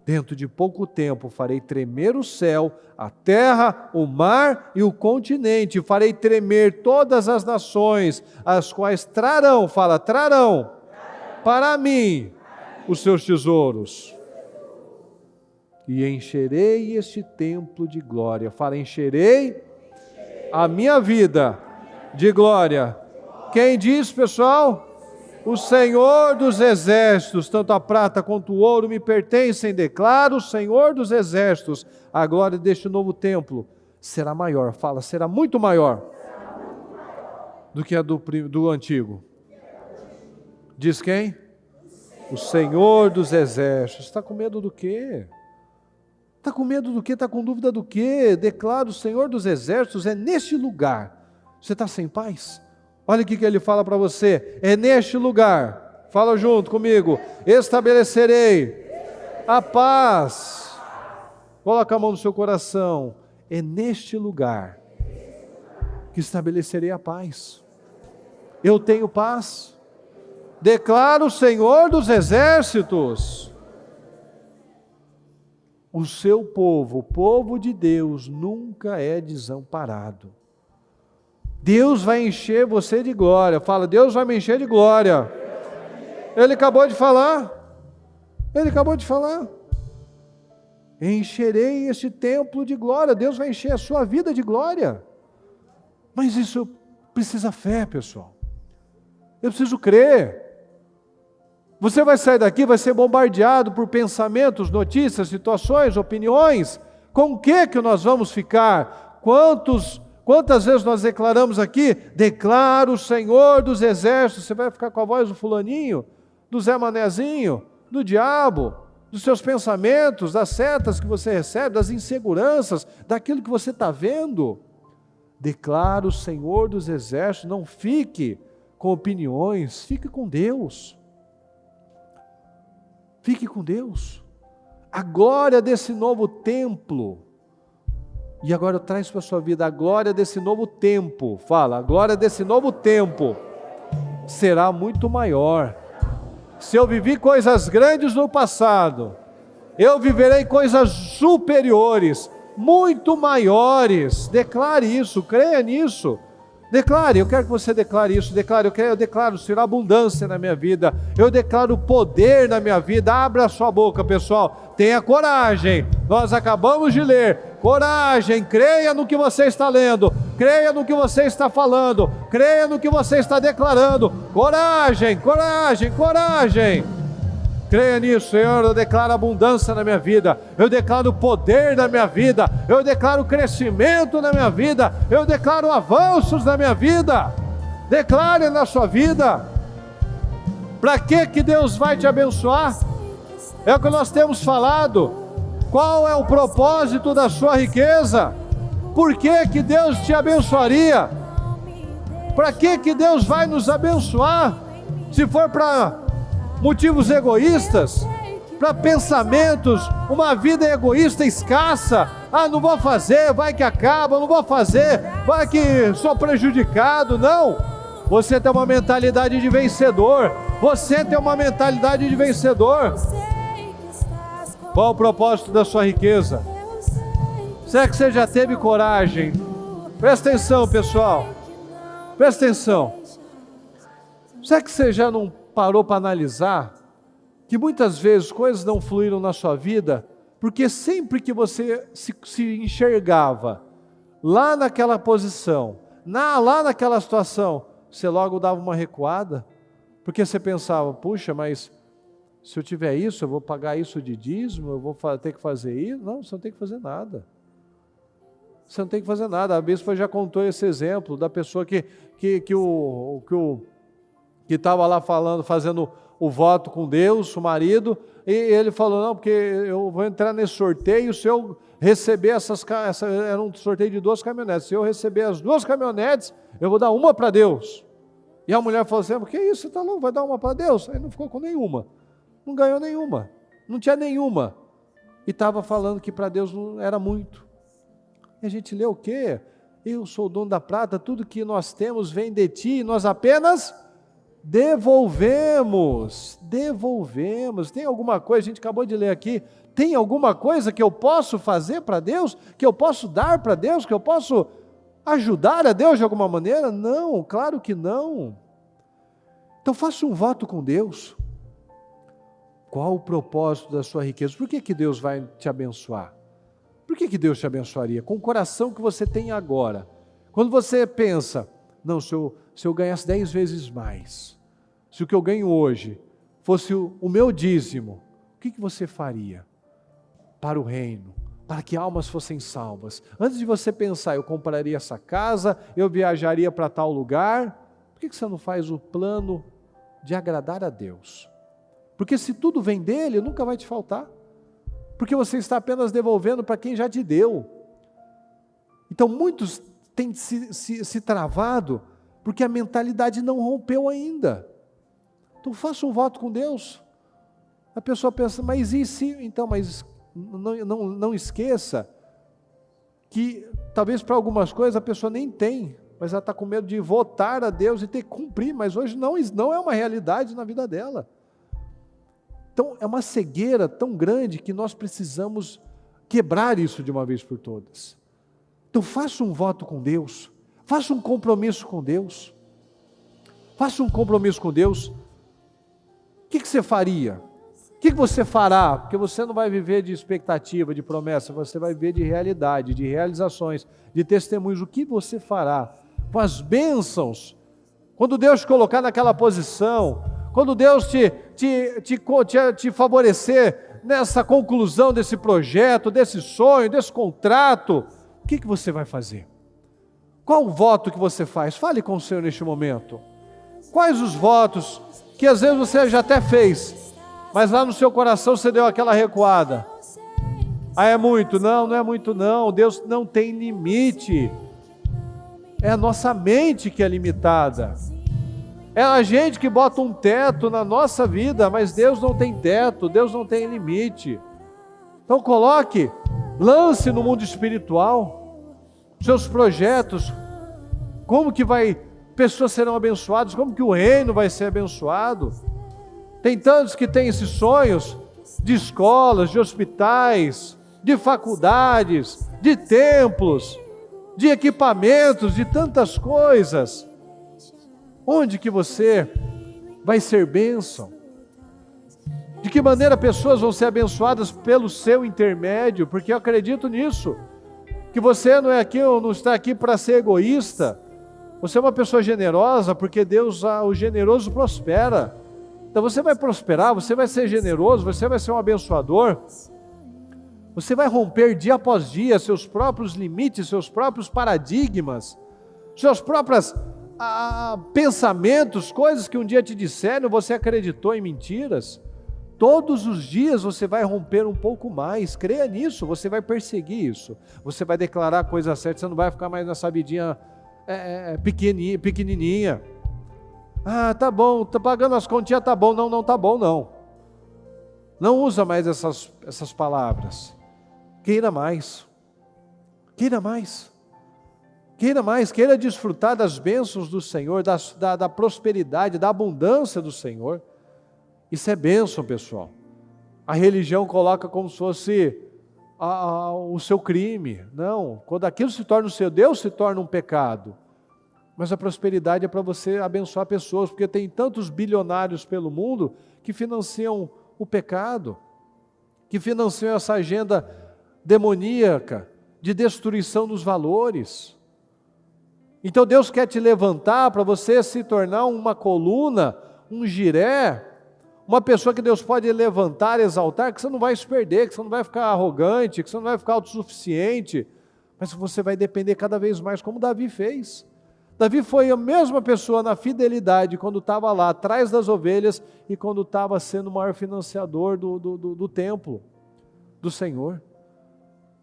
Dentro de pouco tempo farei tremer o céu, a terra, o mar e o continente. Farei tremer todas as nações, as quais trarão, fala, trarão para mim os seus tesouros. E encherei este templo de glória. Fala, encherei a minha vida de glória. Quem diz, pessoal? O Senhor dos exércitos, tanto a prata quanto o ouro me pertencem, declara o Senhor dos exércitos. A glória deste novo templo será maior, fala, será muito maior do que a do antigo. Diz quem? O Senhor dos exércitos. Está com medo do quê? Está com medo do quê? Está com dúvida do quê? Declara o Senhor dos exércitos, é neste lugar. Você está sem paz? Olha o que ele fala para você, é neste lugar, fala junto comigo, estabelecerei a paz. Coloca a mão no seu coração, é neste lugar que estabelecerei a paz. Eu tenho paz, declara o Senhor dos exércitos. O seu povo, o povo de Deus, nunca é desamparado. Deus vai encher você de glória. Fala, Deus vai me encher de glória. Ele acabou de falar. Ele acabou de falar. Encherei este templo de glória. Deus vai encher a sua vida de glória. Mas isso precisa fé, pessoal. Eu preciso crer. Você vai sair daqui, vai ser bombardeado por pensamentos, notícias, situações, opiniões. Com o que nós vamos ficar? Quantas vezes nós declaramos aqui, declara o Senhor dos exércitos, você vai ficar com a voz do fulaninho, do Zé Manezinho, do diabo, dos seus pensamentos, das setas que você recebe, das inseguranças, daquilo que você está vendo. Declara o Senhor dos exércitos, não fique com opiniões, fique com Deus. Fique com Deus. A glória desse novo templo. E agora eu trago para a sua vida a glória desse novo tempo. Fala, a glória desse novo tempo será muito maior. Se eu vivi coisas grandes no passado, eu viverei coisas superiores, muito maiores. Declare isso, creia nisso. Declare, eu quero que você declare isso. Eu declaro, Senhor, abundância na minha vida. Eu declaro poder na minha vida. Abra a sua boca, pessoal. Tenha coragem. Nós acabamos de ler. Coragem, creia no que você está lendo. creia no que você está falando, creia no que você está declarando. Coragem, coragem, coragem. Creia nisso, Senhor. Eu declaro abundância na minha vida, eu declaro poder na minha vida, eu declaro crescimento na minha vida, eu declaro avanços na minha vida. Declare na sua vida. Para que Deus vai te abençoar? É o que nós temos falado. Qual é o propósito da sua riqueza? Por que Deus te abençoaria? Para que Deus vai nos abençoar? Se for para motivos egoístas, para pensamentos, uma vida egoísta escassa. Não vou fazer, vai que acaba, não vou fazer, vai que sou prejudicado. Não, você tem uma mentalidade de vencedor, você tem uma mentalidade de vencedor. Qual o propósito da sua riqueza? Será que você já teve coragem? Presta atenção, pessoal, presta atenção. Será que você já não parou para analisar que muitas vezes coisas não fluíram na sua vida, porque sempre que você se enxergava lá naquela posição, lá naquela situação, você logo dava uma recuada, porque você pensava, puxa, mas se eu tiver isso, eu vou pagar isso de dízimo, eu vou ter que fazer isso? Não, você não tem que fazer nada. Você não tem que fazer nada. A bispa já contou esse exemplo da pessoa que estava lá fazendo o voto com Deus, o marido, e ele falou, não, porque eu vou entrar nesse sorteio, se eu receber era um sorteio de 2 caminhonetes, se eu receber as 2 caminhonetes, eu vou dar uma para Deus. E a mulher falou assim, que isso, você está louco, vai dar uma para Deus? Aí não ficou com nenhuma, não ganhou nenhuma, não tinha nenhuma, e estava falando que para Deus não era muito. E a gente lê o quê? Eu sou o dono da prata, tudo que nós temos vem de ti, e nós apenas devolvemos. Tem alguma coisa, a gente acabou de ler aqui, tem alguma coisa que eu posso fazer para Deus, que eu posso dar para Deus, que eu posso ajudar a Deus de alguma maneira? Não, claro que não. Então faça um voto com Deus. Qual o propósito da sua riqueza? Por que Deus vai te abençoar? Por que Deus te abençoaria? Com o coração que você tem agora. Quando você pensa, não, se eu ganhasse 10 vezes mais, se o que eu ganho hoje fosse o meu dízimo, o que você faria para o reino, para que almas fossem salvas? Antes de você pensar, eu compraria essa casa, eu viajaria para tal lugar, por que você não faz o plano de agradar a Deus? Porque se tudo vem dele, nunca vai te faltar. Porque você está apenas devolvendo para quem já te deu. Então muitos têm se travado, porque a mentalidade não rompeu ainda. Então faça um voto com Deus. A pessoa pensa, mas e se? Então, mas não esqueça que talvez para algumas coisas a pessoa nem tem, mas ela está com medo de votar a Deus e ter que cumprir, mas hoje não é uma realidade na vida dela. Então é uma cegueira tão grande que nós precisamos quebrar isso de uma vez por todas. Então faça um voto com Deus, faça um compromisso com Deus, faça um compromisso com Deus. O que você faria? O que você fará? Porque você não vai viver de expectativa, de promessa, você vai viver de realidade, de realizações, de testemunhos. O que você fará com as bênçãos? Quando Deus te colocar naquela posição, quando Deus te favorecer nessa conclusão desse projeto, desse sonho, desse contrato, o que você vai fazer? Qual o voto que você faz? Fale com o Senhor neste momento. Quais os votos que às vezes você já até fez, mas lá no seu coração você deu aquela recuada? É muito? Não é muito não. Deus não tem limite. É a nossa mente que é limitada. É a gente que bota um teto na nossa vida, mas Deus não tem teto, Deus não tem limite. Então lance no mundo espiritual, seus projetos, como que pessoas serão abençoadas, como que o reino vai ser abençoado. Tem tantos que têm esses sonhos de escolas, de hospitais, de faculdades, de templos, de equipamentos, de tantas coisas. Onde que você vai ser bênção? De que maneira pessoas vão ser abençoadas pelo seu intermédio? Porque eu acredito nisso, que você não está aqui para ser egoísta. Você é uma pessoa generosa, porque Deus, o generoso prospera. Então você vai prosperar, você vai ser generoso, você vai ser um abençoador. Você vai romper dia após dia seus próprios limites, seus próprios paradigmas, seus próprios pensamentos, coisas que um dia te disseram, você acreditou em mentiras. Todos os dias você vai romper um pouco mais, creia nisso, você vai perseguir isso. Você vai declarar a coisa certa, você não vai ficar mais nessa vidinha pequenininha. Ah, tá bom, tá pagando as continhas, tá bom. Não tá bom não. Não usa mais essas palavras. Queira mais. Queira mais. Queira mais, queira desfrutar das bênçãos do Senhor, da prosperidade, da abundância do Senhor. Isso é bênção, pessoal. A religião coloca como se fosse o seu crime. Não, quando aquilo se torna o seu Deus, se torna um pecado. Mas a prosperidade é para você abençoar pessoas, porque tem tantos bilionários pelo mundo que financiam o pecado, que financiam essa agenda demoníaca de destruição dos valores. Então Deus quer te levantar para você se tornar uma coluna, um jiré, uma pessoa que Deus pode levantar, exaltar, que você não vai se perder, que você não vai ficar arrogante, que você não vai ficar autossuficiente, mas que você vai depender cada vez mais, como Davi fez. Davi foi a mesma pessoa na fidelidade quando estava lá atrás das ovelhas e quando estava sendo o maior financiador do templo do Senhor.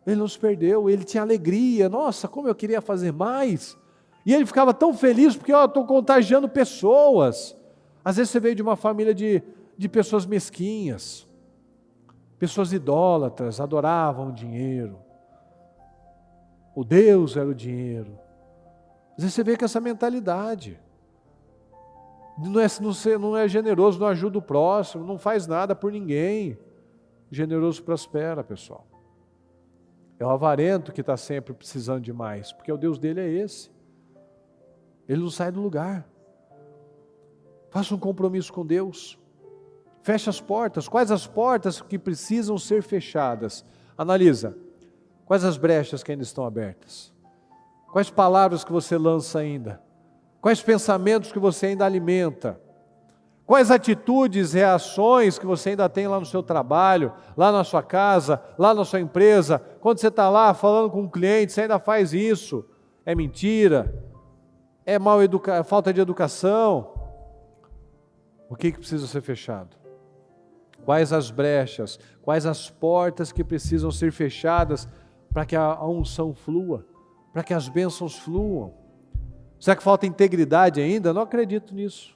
Ele não se perdeu, ele tinha alegria. Nossa, como eu queria fazer mais. E ele ficava tão feliz porque eu estou contagiando pessoas. Às vezes você veio de uma família de pessoas mesquinhas, pessoas idólatras, adoravam o dinheiro. O Deus era o dinheiro. Às vezes você vê com essa mentalidade. Não é generoso, não ajuda o próximo, não faz nada por ninguém. O generoso prospera, pessoal. É o avarento que está sempre precisando de mais, porque o Deus dele é esse. Ele não sai do lugar. Faça um compromisso com Deus. Feche as portas. Quais as portas que precisam ser fechadas? Analisa. Quais as brechas que ainda estão abertas? Quais palavras que você lança ainda? Quais pensamentos que você ainda alimenta? Quais atitudes, reações que você ainda tem lá no seu trabalho, lá na sua casa, lá na sua empresa? Quando você está lá falando com um cliente, você ainda faz isso? É mentira? É falta de educação? O que precisa ser fechado? Quais as brechas? Quais as portas que precisam ser fechadas para que a unção flua? Para que as bênçãos fluam? Será que falta integridade ainda? Eu não acredito nisso.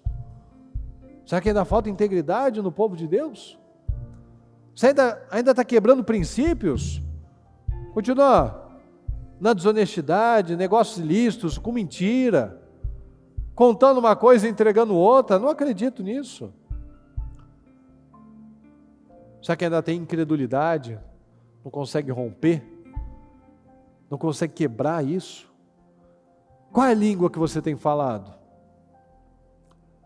Será que ainda falta integridade no povo de Deus? Você ainda está quebrando princípios? Continua na desonestidade, negócios ilícitos, com mentira, contando uma coisa e entregando outra? Não acredito nisso. Será que ainda tem incredulidade? Não consegue romper? Não consegue quebrar isso? Qual é a língua que você tem falado?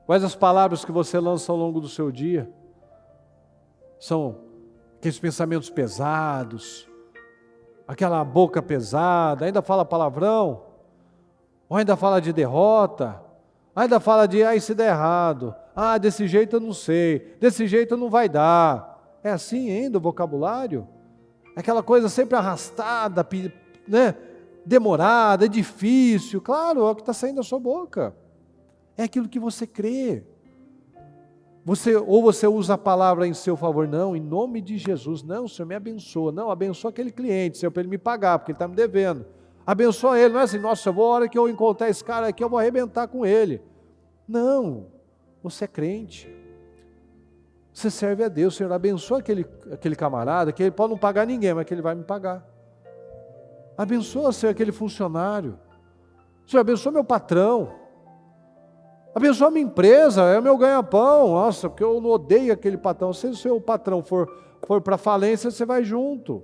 Quais as palavras que você lança ao longo do seu dia? São aqueles pensamentos pesados, aquela boca pesada, ainda fala palavrão, ou ainda fala de derrota, ainda fala de, se der errado, desse jeito eu não sei, desse jeito não vai dar. É assim ainda o vocabulário? Aquela coisa sempre arrastada, né? Demorada, difícil. Claro, é o que está saindo da sua boca. É aquilo que você crê. Ou você usa a palavra em seu favor, não, em nome de Jesus, não, Senhor, me abençoa, não, abençoa aquele cliente, Senhor, para ele me pagar, porque ele está me devendo. Abençoa ele, não é assim, nossa, a hora que eu encontrar esse cara aqui, eu vou arrebentar com ele. Não, você é crente. Você serve a Deus, Senhor, abençoa aquele camarada, que ele pode não pagar ninguém, mas que ele vai me pagar. Abençoa, Senhor, aquele funcionário. Senhor, abençoa meu patrão. Abençoa a minha empresa, é o meu ganha-pão. Nossa, porque eu não odeio aquele patrão. Se o seu patrão for para falência, você vai junto.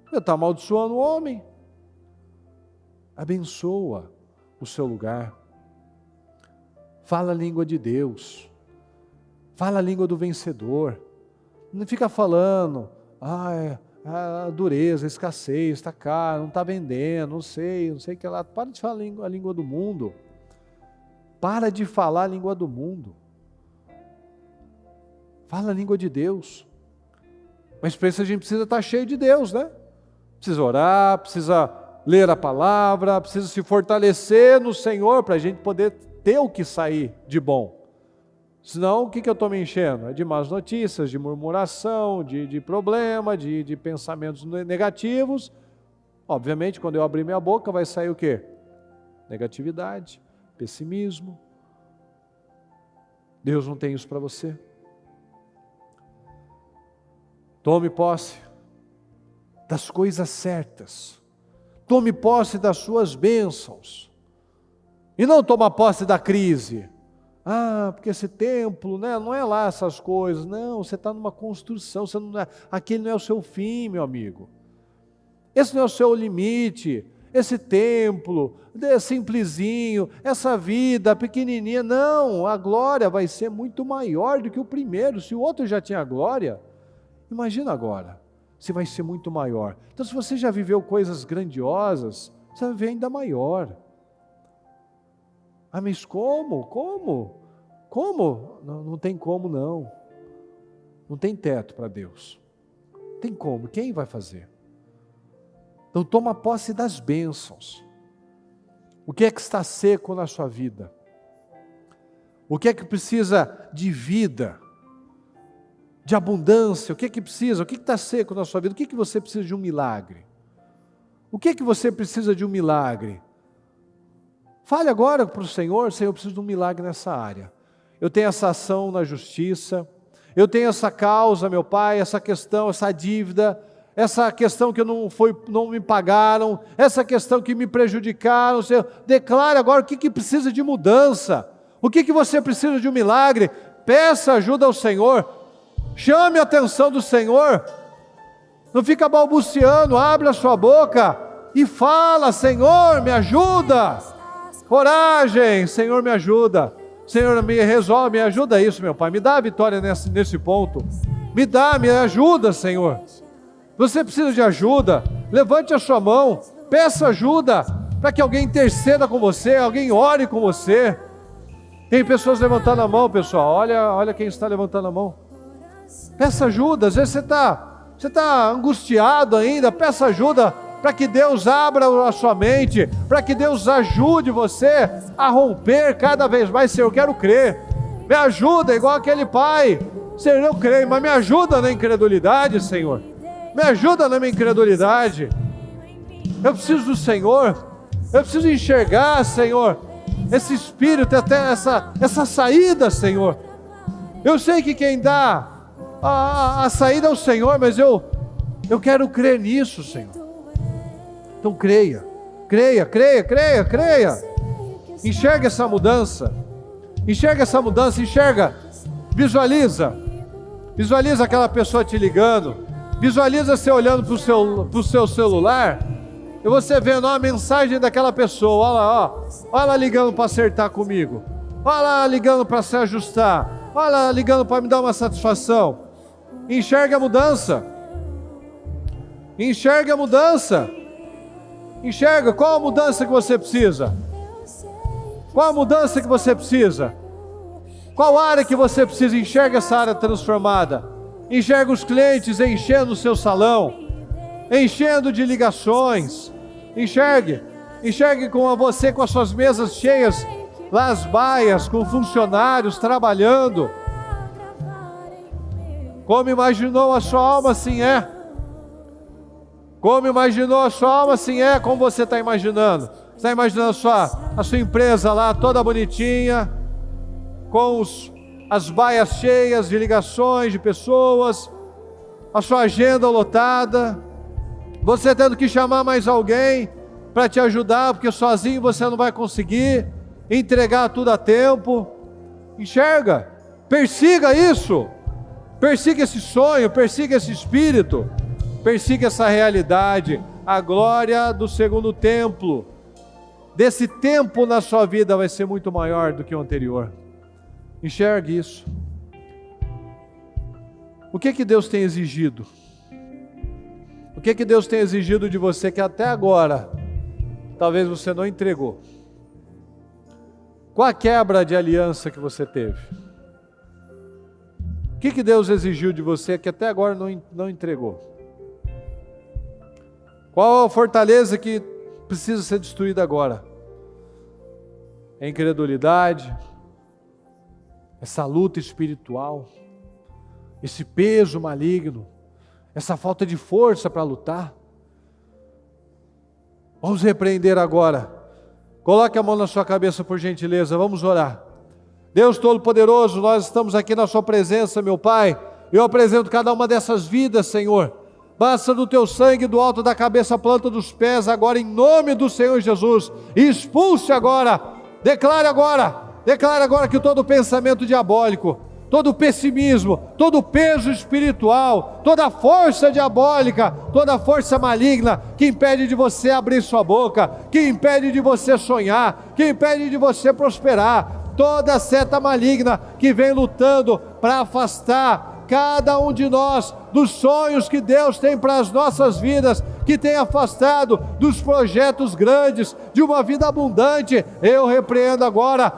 Você está amaldiçoando o homem. Abençoa o seu lugar. Fala a língua de Deus. Fala a língua do vencedor. Não fica falando, a dureza, a escassez, está caro, não está vendendo, não sei o que lá. Para de falar a língua do mundo. Para de falar a língua do mundo. Fala a língua de Deus. Mas para isso a gente precisa estar cheio de Deus, né? Precisa orar, precisa ler a palavra, precisa se fortalecer no Senhor para a gente poder ter o que sair de bom. Senão, o que eu estou me enchendo? É de más notícias, de murmuração, de problema, de pensamentos negativos. Obviamente, quando eu abrir minha boca, vai sair o quê? Negatividade, pessimismo. Deus não tem isso para você. Tome posse das coisas certas. Tome posse das suas bênçãos. E não toma posse da crise. Porque esse templo, né, não é lá essas coisas. Não, você está numa construção. Aquele não é o seu fim, meu amigo. Esse não é o seu limite. Esse templo, simplesinho, essa vida pequenininha. Não, a glória vai ser muito maior do que o primeiro. Se o outro já tinha glória, imagina agora, se vai ser muito maior. Então, se você já viveu coisas grandiosas, você vai viver ainda maior. Mas como? Como? Não tem como, não. Não tem teto para Deus. Tem como? Quem vai fazer? Então, toma posse das bênçãos. O que é que está seco na sua vida? O que é que precisa de vida? De abundância? O que é que precisa? O que está seco na sua vida? O que é que você precisa de um milagre? O que é que você precisa de um milagre? Fale agora para o Senhor: Senhor, eu preciso de um milagre nessa área. Eu tenho essa ação na justiça, eu tenho essa causa, meu Pai, essa questão, essa dívida, essa questão que não me pagaram, essa questão que me prejudicaram. Senhor, declare agora o que precisa de mudança, o que você precisa de um milagre. Peça ajuda ao Senhor, chame a atenção do Senhor, não fica balbuciando, abre a sua boca e fala: Senhor, me ajuda. Coragem, Senhor, me ajuda. Senhor, me resolve, me ajuda isso, meu Pai. Me dá a vitória nesse ponto. Me ajuda, Senhor. Você precisa de ajuda. Levante a sua mão. Peça ajuda para que alguém interceda com você, alguém ore com você. Tem pessoas levantando a mão, pessoal. Olha quem está levantando a mão. Peça ajuda. Às vezes você está angustiado ainda. Peça ajuda para que Deus abra a sua mente, para que Deus ajude você a romper cada vez mais. Senhor, eu quero crer, me ajuda, igual aquele pai. Senhor, eu creio, mas me ajuda na incredulidade, Senhor, me ajuda na minha incredulidade. Eu preciso do Senhor, eu preciso enxergar, Senhor, esse espírito, até essa saída, Senhor. Eu sei que quem dá a saída é o Senhor, mas eu quero crer nisso, Senhor. Então creia. Enxerga essa mudança, visualiza aquela pessoa te ligando, visualiza você olhando para o seu celular, e você vendo a mensagem daquela pessoa, olha lá ligando para acertar comigo, olha lá ligando para se ajustar, olha lá ligando para me dar uma satisfação. Enxerga a mudança. Enxerga qual a mudança que você precisa. Qual a mudança que você precisa? Qual área que você precisa? Enxerga essa área transformada. Enxerga os clientes enchendo o seu salão, enchendo de ligações. Enxergue com você com as suas mesas cheias, lá as baias, com funcionários trabalhando. Como imaginou a sua alma, assim é. Como imaginou a sua alma, assim é. Como você está imaginando? Você está imaginando a sua empresa lá, toda bonitinha, com as baias cheias de ligações, de pessoas, a sua agenda lotada, você tendo que chamar mais alguém para te ajudar, porque sozinho você não vai conseguir entregar tudo a tempo. Enxerga, persiga isso, persiga esse sonho, persiga esse espírito, persiga essa realidade. A glória do segundo templo, desse tempo na sua vida, vai ser muito maior do que o anterior. Enxergue isso. O que Deus tem exigido? que Deus tem exigido de você que até agora talvez você não entregou? Qual a quebra de aliança que você teve? O que Deus exigiu de você que até agora não entregou? Qual a fortaleza que precisa ser destruída agora? É a incredulidade, essa luta espiritual, esse peso maligno, essa falta de força para lutar. Vamos repreender agora. Coloque a mão na sua cabeça, por gentileza, vamos orar. Deus Todo-Poderoso, nós estamos aqui na sua presença, meu Pai. Eu apresento cada uma dessas vidas, Senhor. Basta do teu sangue, do alto da cabeça à planta dos pés, agora em nome do Senhor Jesus. Expulse agora, declare agora que todo pensamento diabólico, todo pessimismo, todo peso espiritual, toda força diabólica, toda força maligna que impede de você abrir sua boca, que impede de você sonhar, que impede de você prosperar, toda seta maligna que vem lutando para afastar cada um de nós dos sonhos que Deus tem para as nossas vidas, que tem afastado dos projetos grandes, de uma vida abundante, eu repreendo agora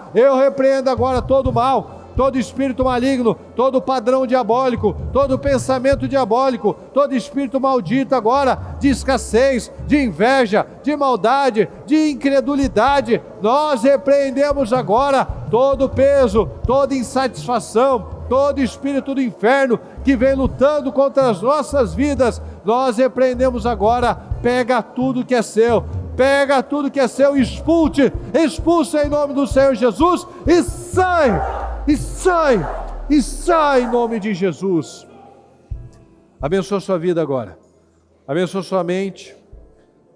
todo mal, todo espírito maligno, todo padrão diabólico, todo pensamento diabólico, todo espírito maldito agora, de escassez, de inveja, de maldade, de incredulidade, nós repreendemos agora todo peso, toda insatisfação, todo espírito do inferno que vem lutando contra as nossas vidas, nós repreendemos agora. Pega tudo que é seu, expulsa em nome do Senhor Jesus, e sai em nome de Jesus. Abençoa sua vida agora, abençoa sua mente,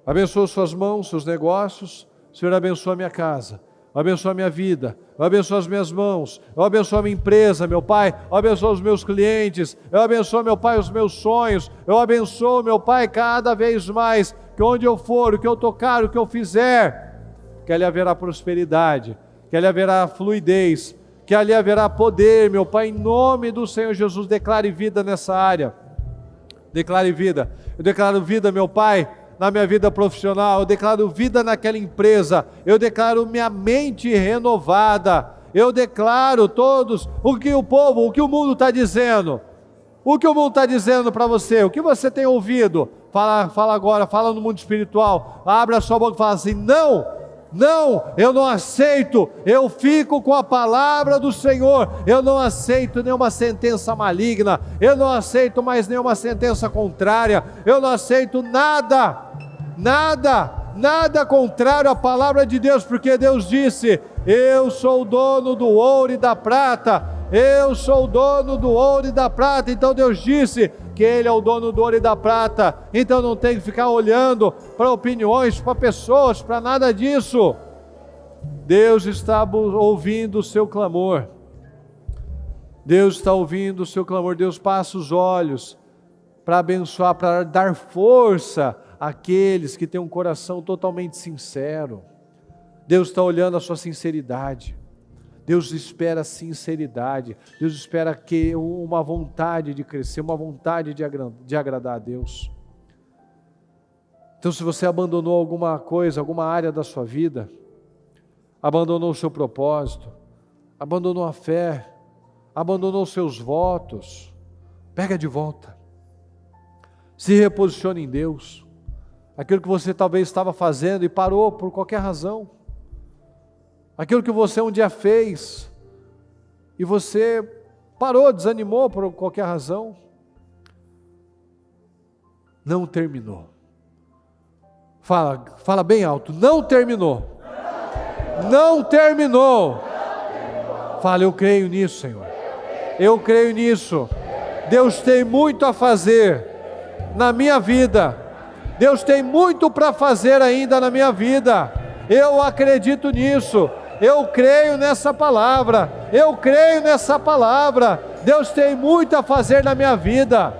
abençoa suas mãos, seus negócios. Senhor, abençoa a minha casa, abençoa a minha vida, eu abençoo as minhas mãos, eu abençoo a minha empresa, meu Pai, eu abençoo os meus clientes, eu abençoo, meu Pai, os meus sonhos, eu abençoo, meu Pai, cada vez mais, que onde eu for, o que eu tocar, o que eu fizer, que ali haverá prosperidade, que ali haverá fluidez, que ali haverá poder, meu Pai, em nome do Senhor Jesus. Declare vida nessa área, declare vida, eu declaro vida, meu Pai, na minha vida profissional, eu declaro vida naquela empresa, eu declaro minha mente renovada, eu declaro todos, o que o mundo está dizendo, para você, o que você tem ouvido, fala agora, fala no mundo espiritual, abre a sua boca e fala assim: não, eu não aceito, eu fico com a palavra do Senhor, eu não aceito nenhuma sentença maligna, eu não aceito mais nenhuma sentença contrária, eu não aceito nada contrário à palavra de Deus, porque Deus disse: eu sou o dono do ouro e da prata, então Deus disse que Ele é o dono do ouro e da prata, então não tem que ficar olhando para opiniões, para pessoas, para nada disso. Deus está ouvindo o seu clamor, Deus passa os olhos para abençoar, para dar força àqueles que têm um coração totalmente sincero. Deus está olhando a sua sinceridade, Deus espera sinceridade, Deus espera que uma vontade de crescer, uma vontade de agradar a Deus. Então, se você abandonou alguma coisa, alguma área da sua vida, abandonou o seu propósito, abandonou a fé, abandonou os seus votos, pega de volta, se reposicione em Deus. Aquilo que você talvez estava fazendo e parou por qualquer razão, aquilo que você um dia fez e você parou, desanimou por qualquer razão, não terminou. Fala bem alto: não terminou. Não terminou. Fala: eu creio nisso, Senhor. Eu creio nisso. Deus tem muito a fazer na minha vida. Deus tem muito para fazer ainda na minha vida. Eu acredito nisso. Eu creio nessa palavra. Deus tem muito a fazer na minha vida.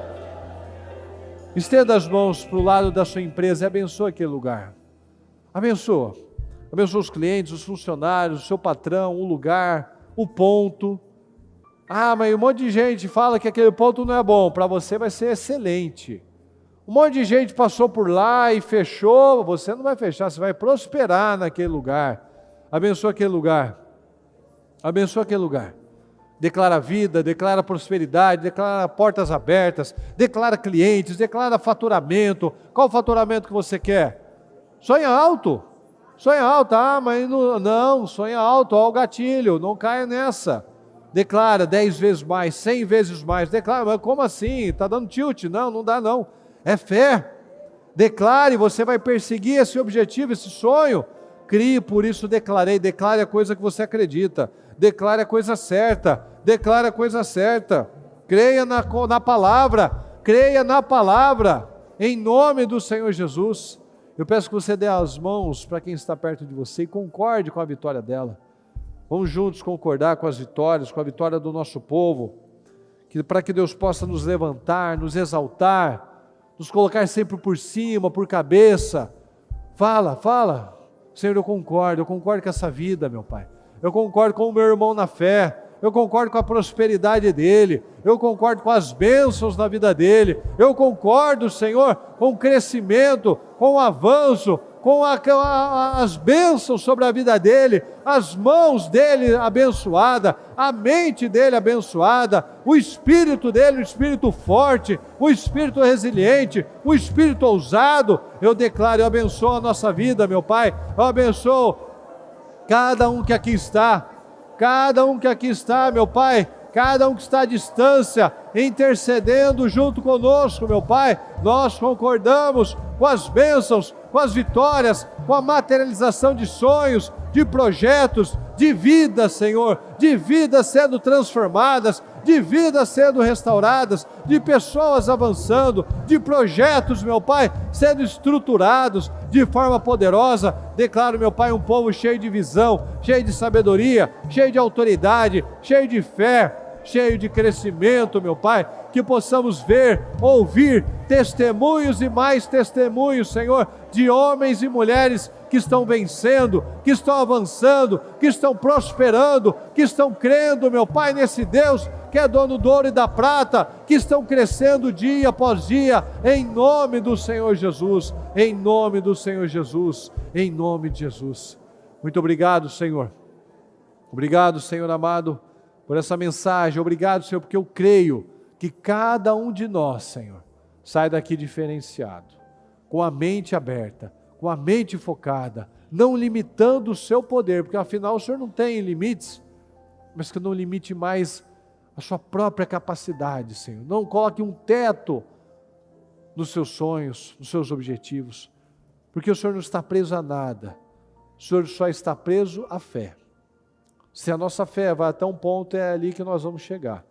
Estenda as mãos para o lado da sua empresa e abençoa aquele lugar. Abençoa os clientes, os funcionários, o seu patrão, o lugar, o ponto. Mas um monte de gente fala que aquele ponto não é bom. Para você vai ser excelente. Um monte de gente passou por lá e fechou. Você não vai fechar, você vai prosperar naquele lugar. Abençoa aquele lugar. Abençoa aquele lugar. Declara vida, declara prosperidade, declara portas abertas, declara clientes, declara faturamento. Qual o faturamento que você quer? Sonha alto. Sonha alto. Ah, mas não, sonha alto. Ó o gatilho, não caia nessa. Declara 10 vezes mais, 100 vezes mais. Declara, mas como assim? Está dando tilt? Não, não dá não. É fé. Declare, você vai perseguir esse objetivo, esse sonho. Crie, por isso declarei. Declare a coisa que você acredita. Declare a coisa certa. Declare a coisa certa. Creia na palavra. Creia na palavra. Em nome do Senhor Jesus. Eu peço que você dê as mãos para quem está perto de você e concorde com a vitória dela. Vamos juntos concordar com as vitórias, com a vitória do nosso povo. Para que Deus possa nos levantar, nos exaltar, nos colocar sempre por cima, por cabeça. Fala. Senhor, eu concordo com essa vida, meu Pai. Eu concordo com o meu irmão na fé. Eu concordo com a prosperidade dele. Eu concordo com as bênçãos na vida dele. Eu concordo, Senhor, com o crescimento, com o avanço, com as bênçãos sobre a vida dele, as mãos dele abençoadas, a mente dele abençoada, o espírito dele, o espírito forte, o espírito resiliente, o espírito ousado. Eu declaro, eu abençoo a nossa vida, meu Pai. Eu abençoo cada um que aqui está, meu Pai, cada um que está à distância, intercedendo junto conosco, meu Pai. Nós concordamos com as bênçãos, com as vitórias, com a materialização de sonhos, de projetos, de vidas, Senhor, de vidas sendo transformadas, de vidas sendo restauradas, de pessoas avançando, de projetos, meu Pai, sendo estruturados de forma poderosa. Declaro, meu Pai, um povo cheio de visão, cheio de sabedoria, cheio de autoridade, cheio de fé, cheio de crescimento, meu Pai, que possamos ver, ouvir testemunhos e mais testemunhos, Senhor, de homens e mulheres que estão vencendo, que estão avançando, que estão prosperando, que estão crendo, meu Pai, nesse Deus que é dono do ouro e da prata, que estão crescendo dia após dia, em nome do Senhor Jesus, em nome do Senhor Jesus, em nome de Jesus. Muito obrigado, Senhor. Obrigado, Senhor amado, por essa mensagem. Obrigado, Senhor, porque eu creio que cada um de nós, Senhor, sai daqui diferenciado, com a mente aberta, com a mente focada, não limitando o seu poder, porque afinal o Senhor não tem limites, mas que não limite mais a sua própria capacidade, Senhor. Não coloque um teto nos seus sonhos, nos seus objetivos, porque o Senhor não está preso a nada, o Senhor só está preso à fé. Se a nossa fé vai até um ponto, é ali que nós vamos chegar.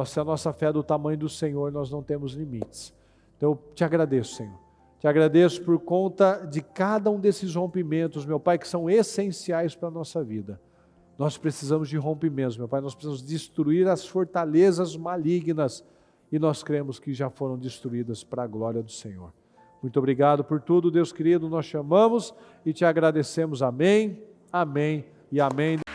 Se a nossa fé é do tamanho do Senhor, nós não temos limites. Então eu te agradeço, Senhor. Te agradeço por conta de cada um desses rompimentos, meu Pai, que são essenciais para a nossa vida. Nós precisamos de rompimentos, meu Pai. Nós precisamos destruir as fortalezas malignas e nós cremos que já foram destruídas para a glória do Senhor. Muito obrigado por tudo, Deus querido. Nós chamamos e te agradecemos. Amém, amém e amém.